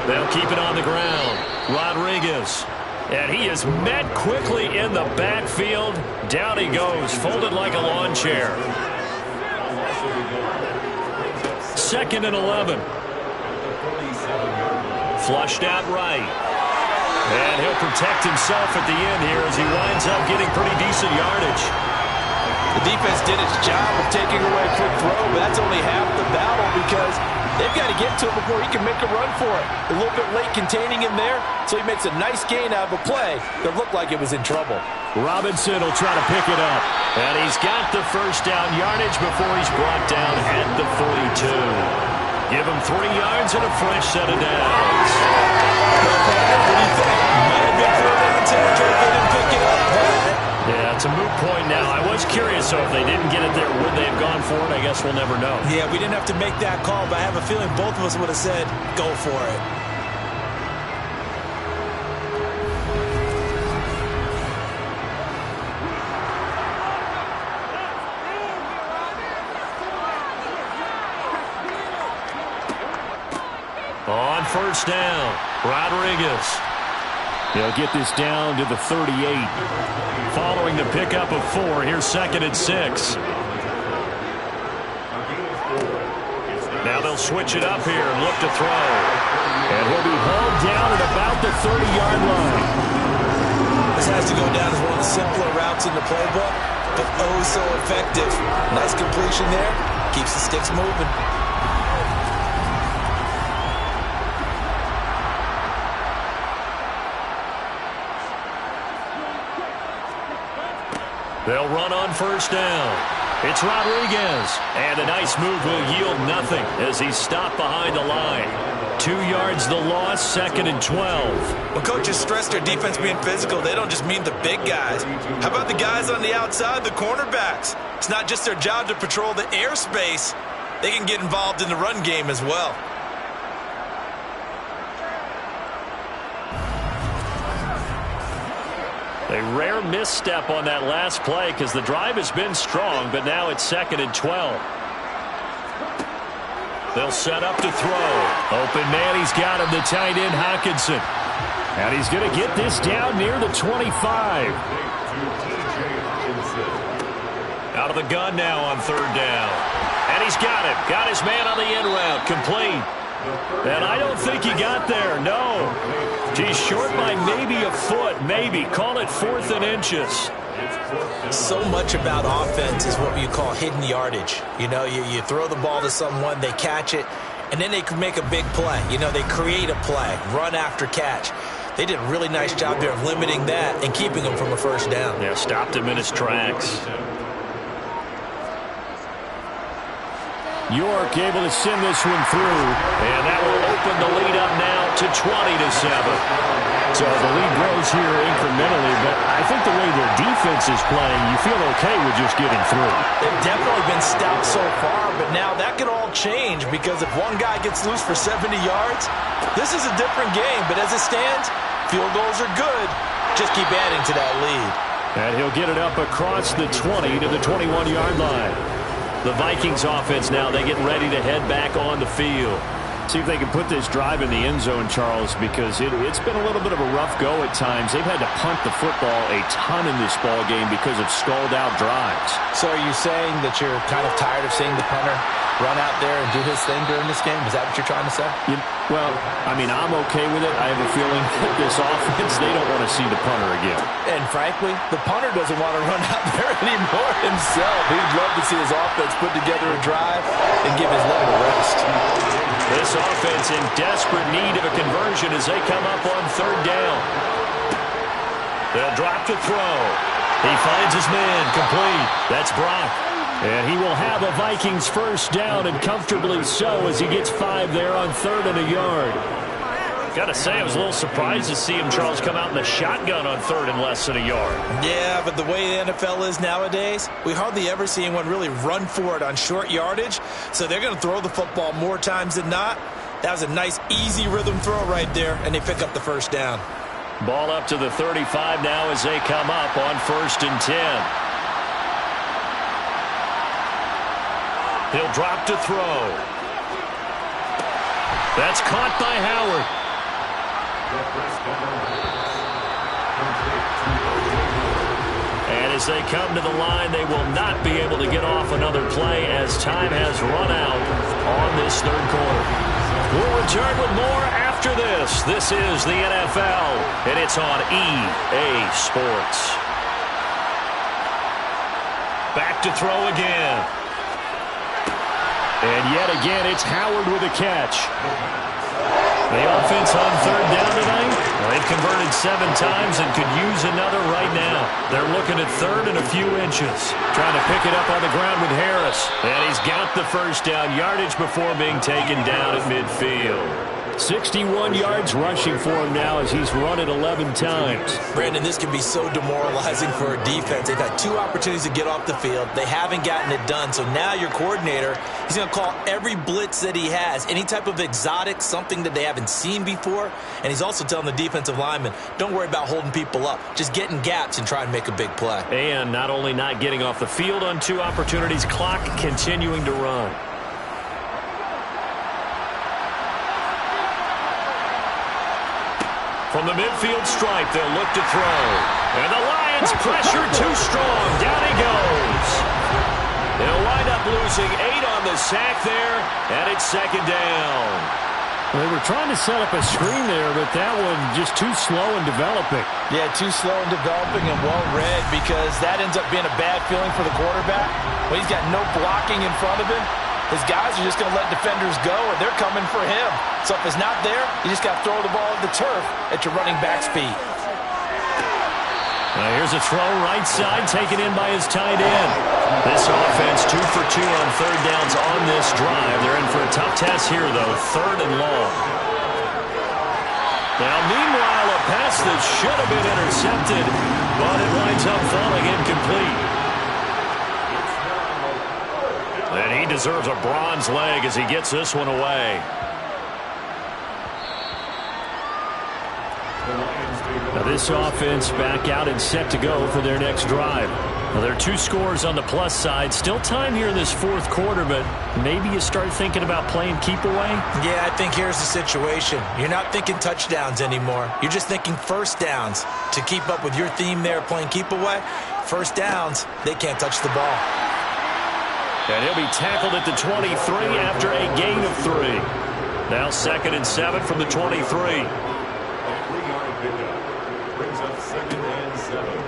They'll keep it on the ground. Rodriguez. And he is met quickly in the backfield. Down he goes, folded like a lawn chair. 2nd and 11. Flushed out right. And he'll protect himself at the end here as he winds up getting pretty decent yardage. The defense did its job of taking away a quick throw, but that's only half the battle because they've got to get to him before he can make a run for it. A little bit late containing him there, so he makes a nice gain out of a play that looked like it was in trouble. Robinson will try to pick it up. And he's got the first down yardage before he's brought down at the 42. Give him 3 yards and a fresh set of downs. What do you think? Might have been third down territory. They didn't pick it up. Yeah, it's a moot point now. I was curious, so if they didn't get it there, would they have gone for it? I guess we'll never know. Yeah, we didn't have to make that call, but I have a feeling both of us would have said, go for it. On 1st down, Rodriguez. He'll get this down to the 38. Following the pickup of 4, here's 2nd and 6. Now they'll switch it up here and look to throw. And he'll be hauled down at about the 30-yard line. This has to go down as one of the simpler routes in the playbook, but oh so effective. Nice completion there. Keeps the sticks moving. They'll run on 1st down. It's Rodriguez. And a nice move will yield nothing as he's stopped behind the line. 2 yards the loss, 2nd and 12. When coaches stress their defense being physical, they don't just mean the big guys. How about the guys on the outside, the cornerbacks? It's not just their job to patrol the airspace. They can get involved in the run game as well. A rare misstep on that last play because the drive has been strong, but now it's 2nd and 12. They'll set up to throw. Open man, he's got him, the tight end Hockenson. And he's going to get this down near the 25. Out of the gun now on 3rd down. And he's got it. Got his man on the end route. Complete. And I don't think he got there. No. He's short by maybe a foot. Maybe. Call it 4th and inches. So much about offense is what you call hidden yardage. You know, you throw the ball to someone, they catch it, and then they can make a big play. You know, they create a play, run after catch. They did a really nice job there of limiting that and keeping him from a 1st down. Yeah, stopped him in his tracks. York able to send this one through, and that will open the lead up now to 20-7. So the lead grows here incrementally, but I think the way their defense is playing, you feel okay with just getting through. They've definitely been stout so far, but now that could all change because if one guy gets loose for 70 yards, this is a different game. But as it stands, field goals are good. Just keep adding to that lead. And he'll get it up across the 20 to the 21-yard line. The Vikings offense now, they get ready to head back on the field. See if they can put this drive in the end zone, Charles, because it's been a little bit of a rough go at times. They've had to punt the football a ton in this ball game because of stalled-out drives. So are you saying that you're kind of tired of seeing the punter run out there and do his thing during this game? Is that what you're trying to say? Well, I mean, I'm okay with it. I have a feeling that this offense, they don't want to see the punter again. And frankly, the punter doesn't want to run out there anymore himself. He'd love to see his offense put together a drive and give his leg a rest. This offense in desperate need of a conversion as they come up on 3rd down. They'll drop to throw. He finds his man complete. That's Brock. And he will have a Vikings 1st down, and comfortably so as he gets 5 there on 3rd and a yard. Got to say, I was a little surprised to see him, Charles, come out in the shotgun on 3rd and less than a yard. Yeah, but the way the NFL is nowadays, we hardly ever see anyone really run for it on short yardage. So they're going to throw the football more times than not. That was a nice, easy rhythm throw right there, and they pick up the first down. Ball up to the 35 now as they come up on 1st and 10. He'll drop to throw. That's caught by Howard. And as they come to the line, they will not be able to get off another play as time has run out on this 3rd quarter. We'll return with more after this. This is the NFL, and it's on EA Sports. Back to throw again. And yet again, it's Howard with a catch. The offense on 3rd down tonight, they've converted 7 times and could use another right now. They're looking at 3rd and a few inches. Trying to pick it up on the ground with Harris. And he's got the first down yardage before being taken down at midfield. 61 yards rushing for him now as he's run it 11 times. Brandon, this can be so demoralizing for a defense. They've had 2 opportunities to get off the field. They haven't gotten it done. So now your coordinator, he's going to call every blitz that he has, any type of exotic, something that they haven't seen before. And he's also telling the defensive lineman, don't worry about holding people up. Just get in gaps and try and make a big play. And not only not getting off the field on 2 opportunities, clock continuing to run. From the midfield stripe, they'll look to throw. And the Lions pressure too strong. Down he goes. They'll wind up losing 8 on the sack there, and it's 2nd down. They were trying to set up a screen there, but that one just too slow in developing. Yeah, too slow in developing and well read, because that ends up being a bad feeling for the quarterback. When he's got no blocking in front of him, his guys are just going to let defenders go, and they're coming for him. So if it's not there, you just got to throw the ball at the turf at your running back's feet. Now here's a throw right side, taken in by his tight end. This offense 2 for 2 on 3rd downs on this drive. They're in for a tough test here, though, 3rd and long. Now, meanwhile, a pass that should have been intercepted, but it winds up falling incomplete. And he deserves a bronze leg as he gets this one away. Now this offense back out and set to go for their next drive. Now there are 2 scores on the plus side. Still time here in this 4th quarter, but maybe you start thinking about playing keep away? Yeah, I think here's the situation. You're not thinking touchdowns anymore. You're just thinking first downs. To keep up with your theme there, playing keep away, first downs, they can't touch the ball. And he'll be tackled at the 23 after a gain of 3. Now 2nd and 7 from the 23.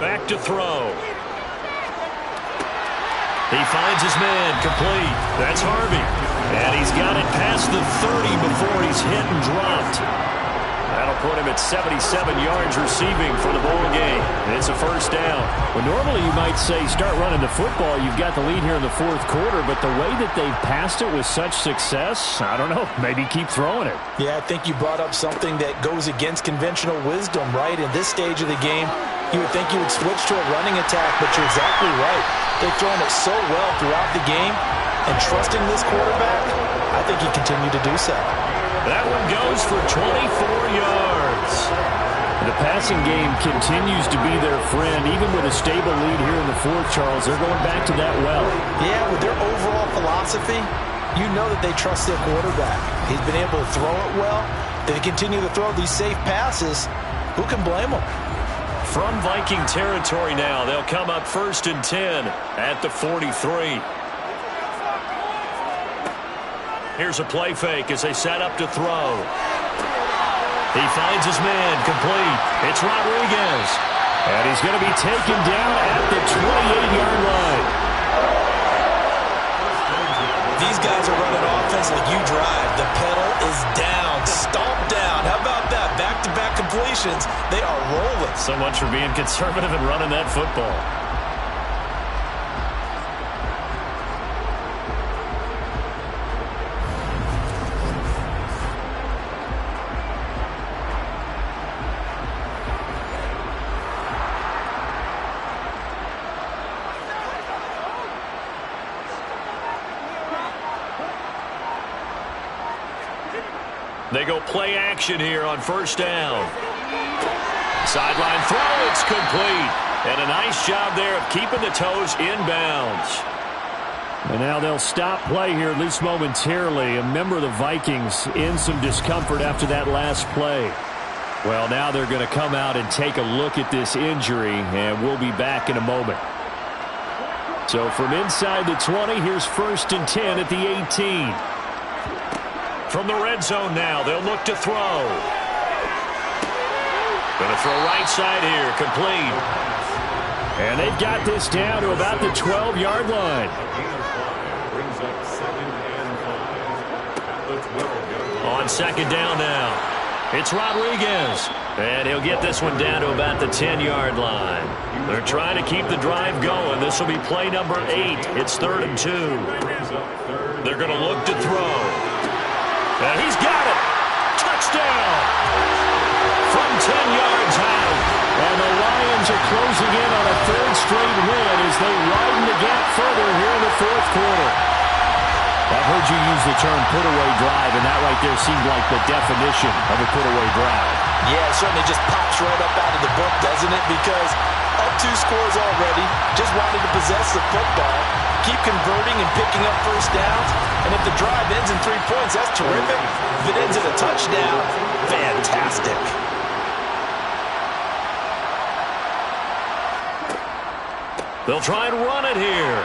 Back to throw. He finds his man, complete. That's Harvey. And he's got it past the 30 before he's hit and dropped. That'll put him at 77 yards receiving for the ball game. It's a first down. Well, normally you might say start running the football. You've got the lead here in the 4th quarter, but the way that they've passed it with such success, I don't know, maybe keep throwing it. Yeah, I think you brought up something that goes against conventional wisdom, right? In this stage of the game, you would think you would switch to a running attack, but you're exactly right. They've thrown it so well throughout the game, and trusting this quarterback, I think he continued to do so. That one goes for 24 yards. The passing game continues to be their friend. Even with a stable lead here in the 4th, Charles, they're going back to that well. Yeah, with their overall philosophy, you know that they trust their quarterback. He's been able to throw it well. They continue to throw these safe passes. Who can blame them? From Viking territory now, they'll come up 1st and 10 at the 43. Here's a play fake as they set up to throw. He finds his man, complete. It's Rodriguez. And he's going to be taken down at the 28-yard line. These guys are running offense like you drive. The pedal is down, stomp down. How about that? Back-to-back completions. They are rolling. So much for being conservative and running that football. They go play action here on first down. Sideline throw, it's complete. And a nice job there of keeping the toes inbounds. And now they'll stop play here, at least momentarily. A member of the Vikings in some discomfort after that last play. Well, now they're going to come out and take a look at this injury, and we'll be back in a moment. So from inside the 20, here's 1st and 10 at the 18. From the red zone now, they'll look to throw. Going to throw right side here, complete. And they've got this down to about the 12-yard line. Brings up 2nd and 5 at the 12-yard line. On 2nd down now, it's Rodriguez. And he'll get this one down to about the 10-yard line. They're trying to keep the drive going. This will be play number 8. It's 3rd and 2. They're going to look to throw. And he's got it. Touchdown. From 10 yards out. And the Lions are closing in on a 3rd straight win as they widen the gap further here in the 4th quarter. I've heard you use the term put-away drive, and that right there seemed like the definition of a put-away drive. Yeah, it certainly just pops right up out of the book, doesn't it? Because up 2 scores already, just wanted to possess the football, keep converting and picking up first downs. And if the drive ends in 3 points, that's terrific. If it ends in a touchdown, fantastic. They'll try and run it here.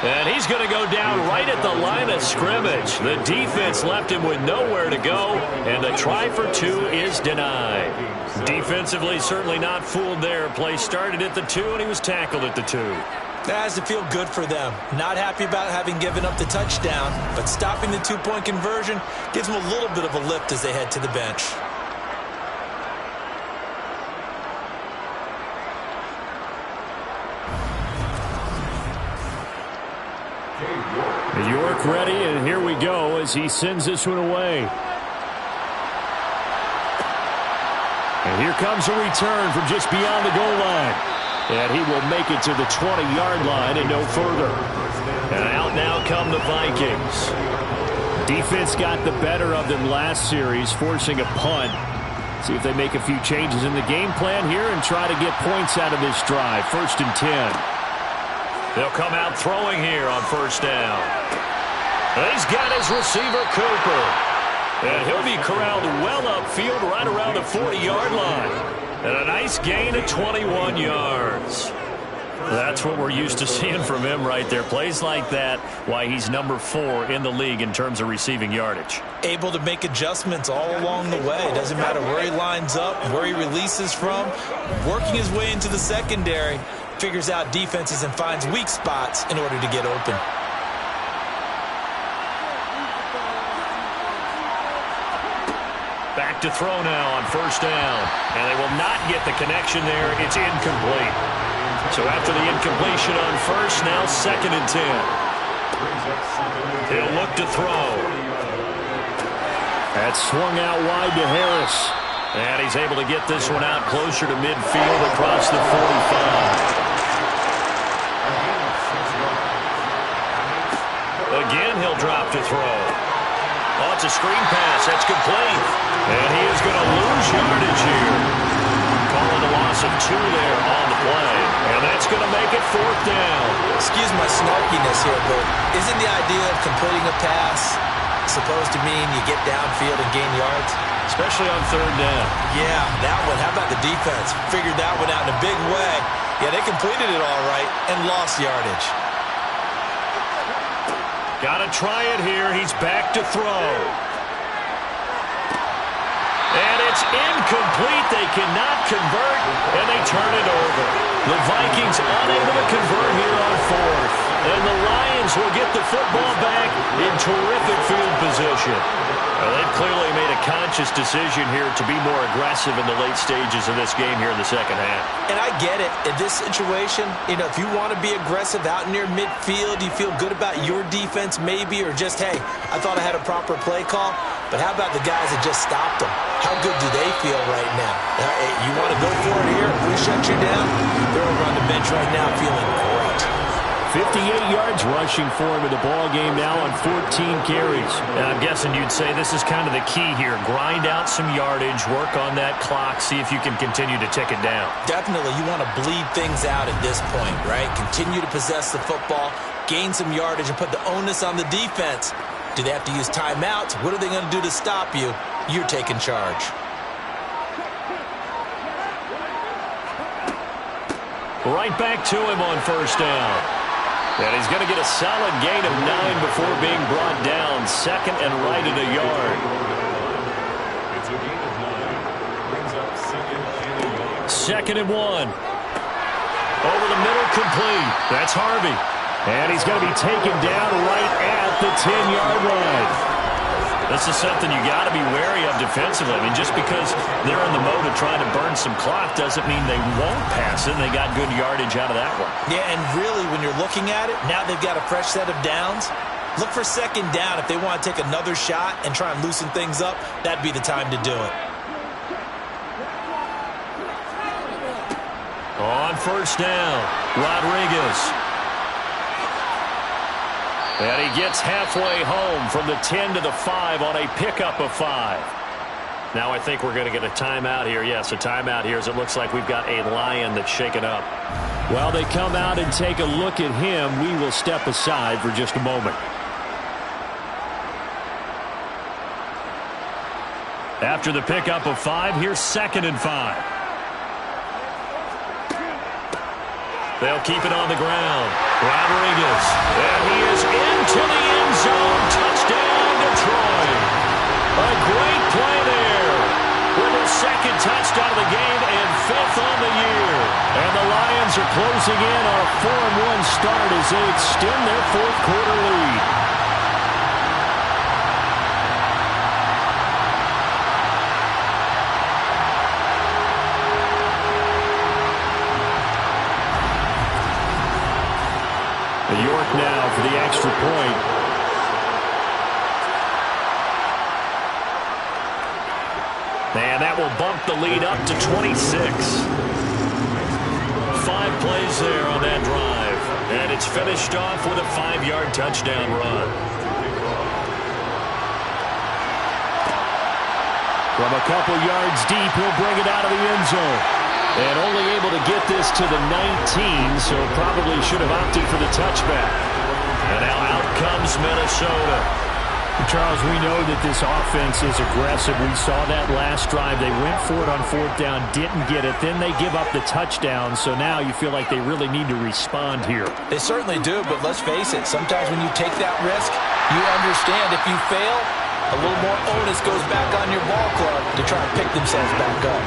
And he's going to go down right at the line of scrimmage. The defense left him with nowhere to go, and the try for 2 is denied. Defensively, certainly not fooled there. Play started at the 2, and he was tackled at the 2. That has to feel good for them. Not happy about having given up the touchdown, but stopping the 2-point conversion gives them a little bit of a lift as they head to the bench. York ready, and here we go as he sends this one away. And here comes a return from just beyond the goal line. And he will make it to the 20-yard line and no further. And out now come the Vikings. Defense got the better of them last series, forcing a punt. See if they make a few changes in the game plan here and try to get points out of this drive. 1st and 10. They'll come out throwing here on first down. And he's got his receiver, Cooper. And he'll be corralled well upfield right around the 40-yard line. And a nice gain of 21 yards. That's what we're used to seeing from him right there. Plays like that, why he's number 4 in the league in terms of receiving yardage. Able to make adjustments all along the way. Doesn't matter where he lines up, where he releases from. Working his way into the secondary. Figures out defenses and finds weak spots in order to get open. Back to throw now on first down. And they will not get the connection there. It's incomplete. So after the incompletion on first, now 2nd and 10. He'll look to throw. That's swung out wide to Harris. And he's able to get this one out closer to midfield across the 45. Again, he'll drop to throw. Oh, it's a screen pass. That's complete. And he is going to lose yardage here. Calling a loss of 2 there on the play. And that's going to make it 4th down. Excuse my snarkiness here, but isn't the idea of completing a pass supposed to mean you get downfield and gain yards? Especially on 3rd down. Yeah, that one. How about the defense? Figured that one out in a big way. Yeah, they completed it all right and lost yardage. Got to try it here. He's back to throw. And it's incomplete. They cannot convert, and they turn it over. The Vikings unable to convert here on 4th. And the Lions will get the football back in terrific field position. Well, they've clearly made a conscious decision here to be more aggressive in the late stages of this game here in the second half. And I get it. In this situation, if you want to be aggressive out near midfield, you feel good about your defense maybe, or just, hey, I thought I had a proper play call. But how about the guys that just stopped them? How good do they feel right now? Hey, you want to go for it here? If we shut you down, they're over on the bench right now feeling great. 58 yards rushing for him in the ball game now on 14 carries. And I'm guessing you'd say this is kind of the key here. Grind out some yardage, work on that clock, see if you can continue to tick it down. Definitely, you want to bleed things out at this point, right? Continue to possess the football, gain some yardage, and put the onus on the defense. Do they have to use timeouts? What are they going to do to stop you? You're taking charge. Right back to him on first down. And he's going to get a solid gain of 9 before being brought down. Second and right at a yard. It's a gain of 9. Brings up second and a yard. Second and 1. Over the middle, complete. That's Harvey. And he's going to be taken down right at the 10-yard line. This is something you got to be wary of defensively. I mean, just because they're in the mode of trying to burn some clock doesn't mean they won't pass it. They got good yardage out of that one. Yeah, and really, when you're looking at it, now they've got a fresh set of downs. Look for second down. If they want to take another shot and try and loosen things up, that'd be the time to do it. On first down, Rodriguez. And he gets halfway home from the 10 to the 5 on a pickup of 5. Now I think we're going to get a timeout here. Yes, a timeout here as it looks like we've got a Lion that's shaken up. Well, they come out and take a look at him. We will step aside for just a moment. After the pickup of 5, here's second and 5. They'll keep it on the ground. Rodriguez. And he is into the end zone. Touchdown, Detroit. A great play there. With their second touchdown of the game and 5th on the year. And the Lions are closing in on a 4-1 start as they extend their 4th quarter lead. York now for the extra point. And that will bump the lead up to 26. 5 plays there on that drive. And it's finished off with a 5-yard touchdown run. From a couple yards deep, he'll bring it out of the end zone. And only able to get this to the 19, so probably should have opted for the touchback. And now out comes Minnesota. Charles, we know that this offense is aggressive. We saw that last drive. They went for it on 4th down, didn't get it. Then they give up the touchdown, so now you feel like they really need to respond here. They certainly do, but let's face it. Sometimes when you take that risk, you understand if you fail, a little more onus goes back on your ball club to try and pick themselves back up.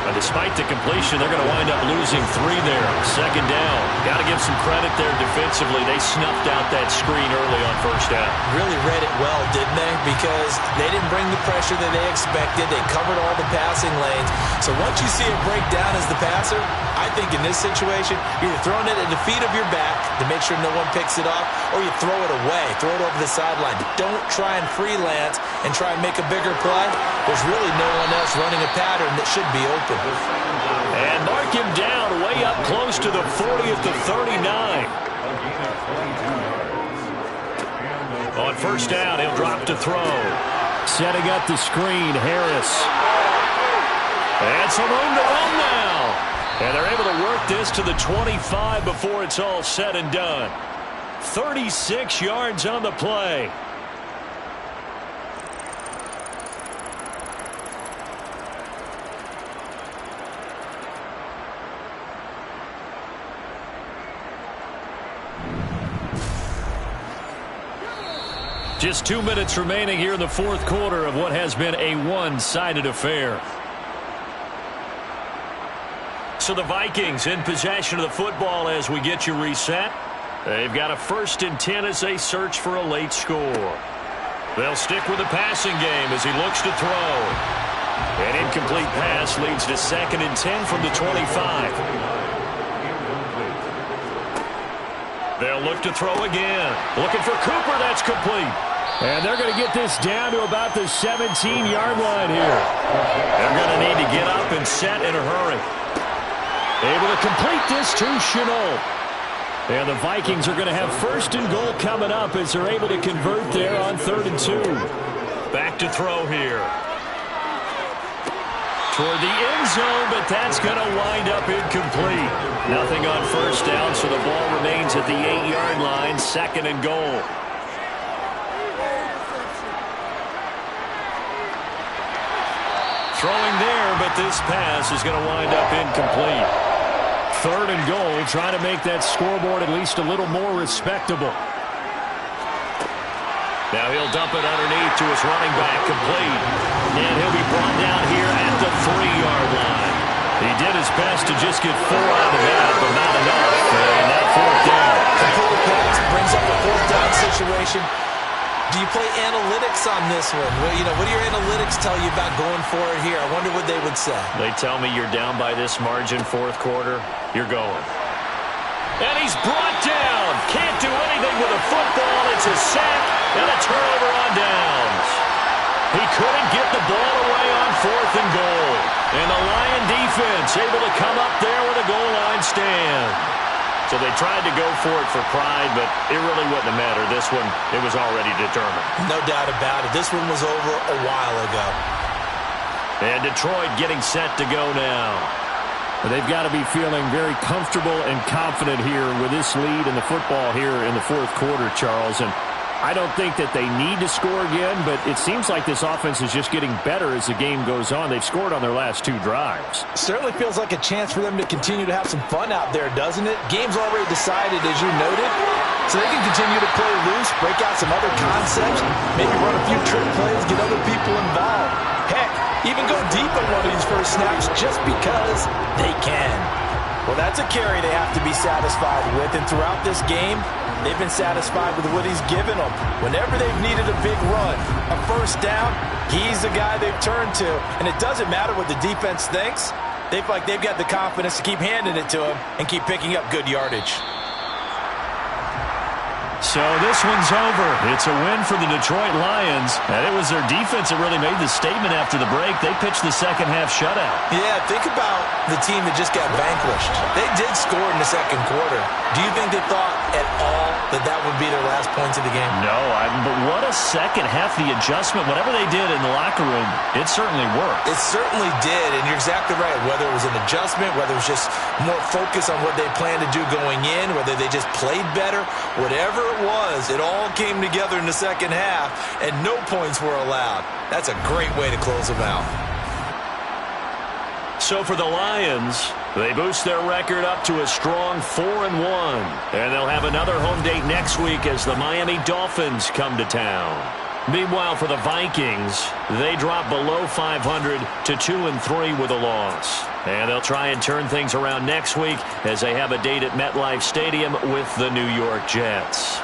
Despite the completion, they're going to wind up losing 3 there. Second down. Got to give some credit there defensively. They snuffed out that screen early on first down. Really read it well, didn't they? Because they didn't bring the pressure that they expected. They covered all the passing lanes. So once you see it break down as the passer, I think in this situation, you're either throwing it at the feet of your back to make sure no one picks it off, or you throw it away, throw it over the sideline. Don't try and freelance and try and make a bigger play. There's really no one else running a pattern that should be open. And mark him down way up close to the 40th to 39. On first down, he'll drop to throw. Setting up the screen, Harris. And some room to run now. And they're able to work this to the 25 before it's all said and done. 36 yards on the play. Just 2 minutes remaining here in the 4th quarter of what has been a one-sided affair. So the Vikings in possession of the football as we get you reset. They've got a 1st and 10 as they search for a late score. They'll stick with the passing game as he looks to throw. An incomplete pass leads to 2nd and 10 from the 25. They'll look to throw again. Looking for Cooper. That's complete. And they're going to get this down to about the 17-yard line here. They're going to need to get up and set in a hurry. Able to complete this to Chenault. And the Vikings are going to have 1st and goal coming up as they're able to convert there on 3rd and 2. Back to throw here. Toward the end zone, but that's going to wind up incomplete. Nothing on 1st down, so the ball remains at the 8-yard line, 2nd and goal. Throwing there, but this pass is going to wind up incomplete. 3rd and goal, trying to make that scoreboard at least a little more respectable. Now he'll dump it underneath to his running back, complete. And he'll be brought down here at the 3-yard line. He did his best to just get 4 out of that, but not enough. And now 4th down. Complete pass brings up a 4th down situation. Do you play analytics on this one? Well, what do your analytics tell you about going for it here? I wonder what they would say. They tell me you're down by this margin, 4th quarter, you're going. And he's brought down. Can't do anything with a football. It's a sack and a turnover on downs. He couldn't get the ball away on 4th and goal. And the Lion defense able to come up there with a goal line stand. So they tried to go for it for pride, but it really wouldn't have mattered. This one, it was already determined. No doubt about it. This one was over a while ago. And Detroit getting set to go now. They've got to be feeling very comfortable and confident here with this lead in the football here in the 4th quarter, Charles. And I don't think that they need to score again, but it seems like this offense is just getting better as the game goes on. They've scored on their last 2 drives. Certainly feels like a chance for them to continue to have some fun out there, doesn't it? Game's already decided, as you noted, so they can continue to play loose, break out some other concepts, maybe run a few trick plays, get other people involved. Heck, even go deep on one of these first snaps just because they can. Well, that's a carry they have to be satisfied with, and throughout this game, they've been satisfied with what he's given them. Whenever they've needed a big run, a 1st down, he's the guy they've turned to. And it doesn't matter what the defense thinks. They feel like they've got the confidence to keep handing it to him and keep picking up good yardage. So this one's over. It's a win for the Detroit Lions. And it was their defense that really made the statement after the break. They pitched the second-half shutout. Yeah, think about the team that just got vanquished. They did score in the 2nd quarter. Do you think they thought at all that that would be their last points of the game? No, but what a second half. The adjustment, whatever they did in the locker room, it certainly worked. It certainly did, and you're exactly right. Whether it was an adjustment, whether it was just more focus on what they planned to do going in, whether they just played better, whatever it was, it all came together in the 2nd half, and no points were allowed. That's a great way to close them out. So for the Lions, they boost their record up to a strong 4-1. And they'll have another home date next week as the Miami Dolphins come to town. Meanwhile, for the Vikings, they drop below 500 to 2-3 with a loss. And they'll try and turn things around next week as they have a date at MetLife Stadium with the New York Jets.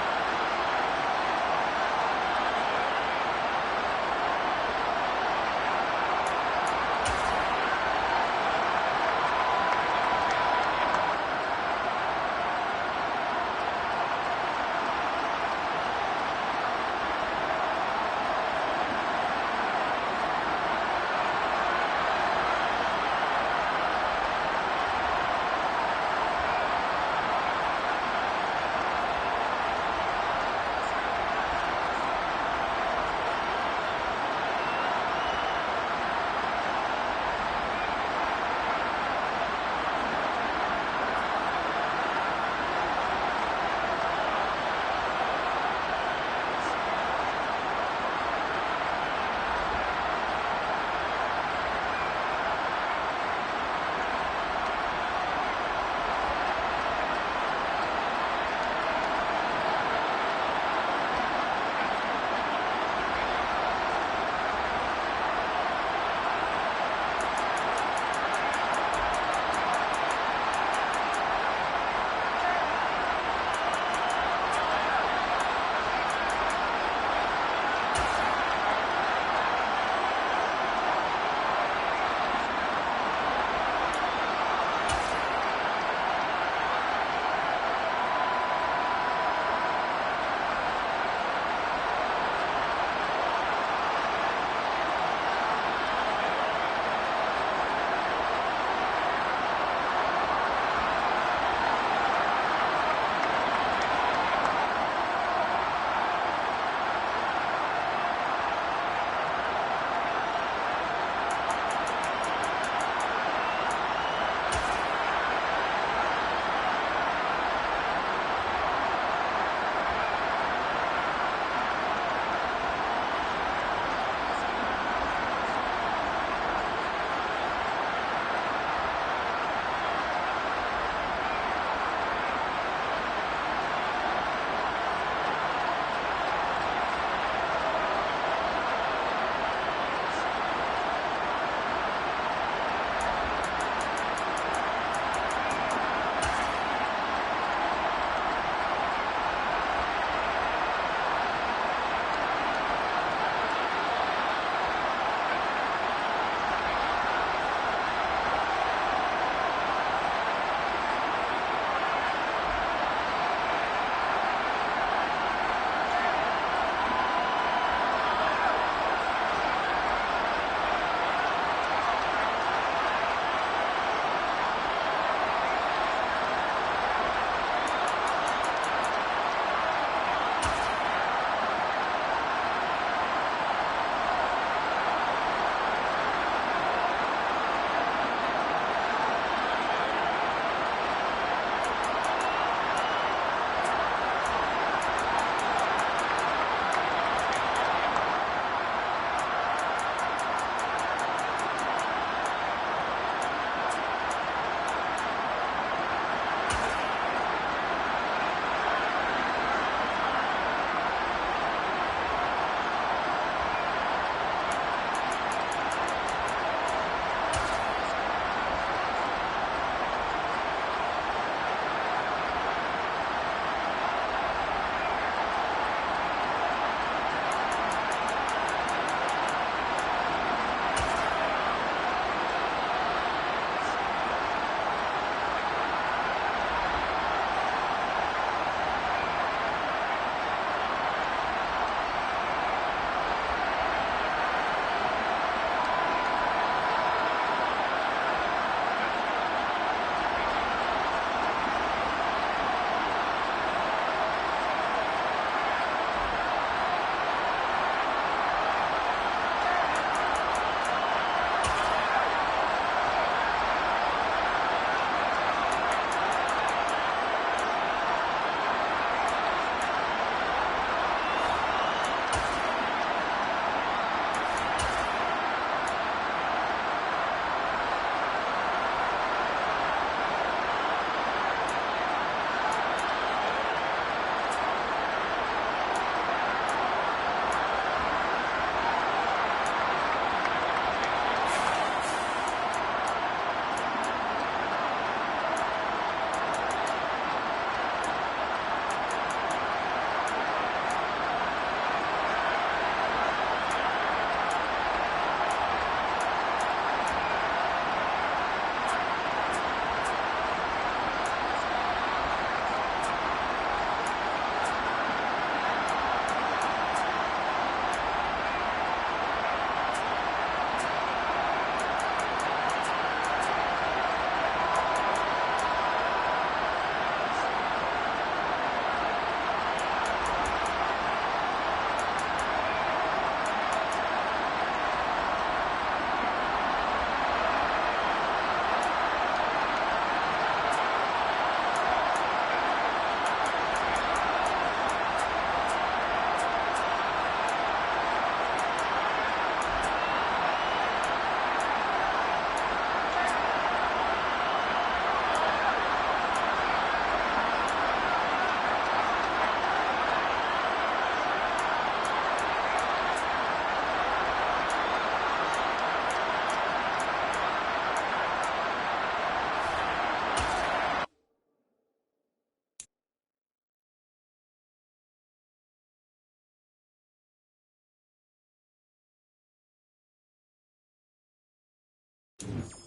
2.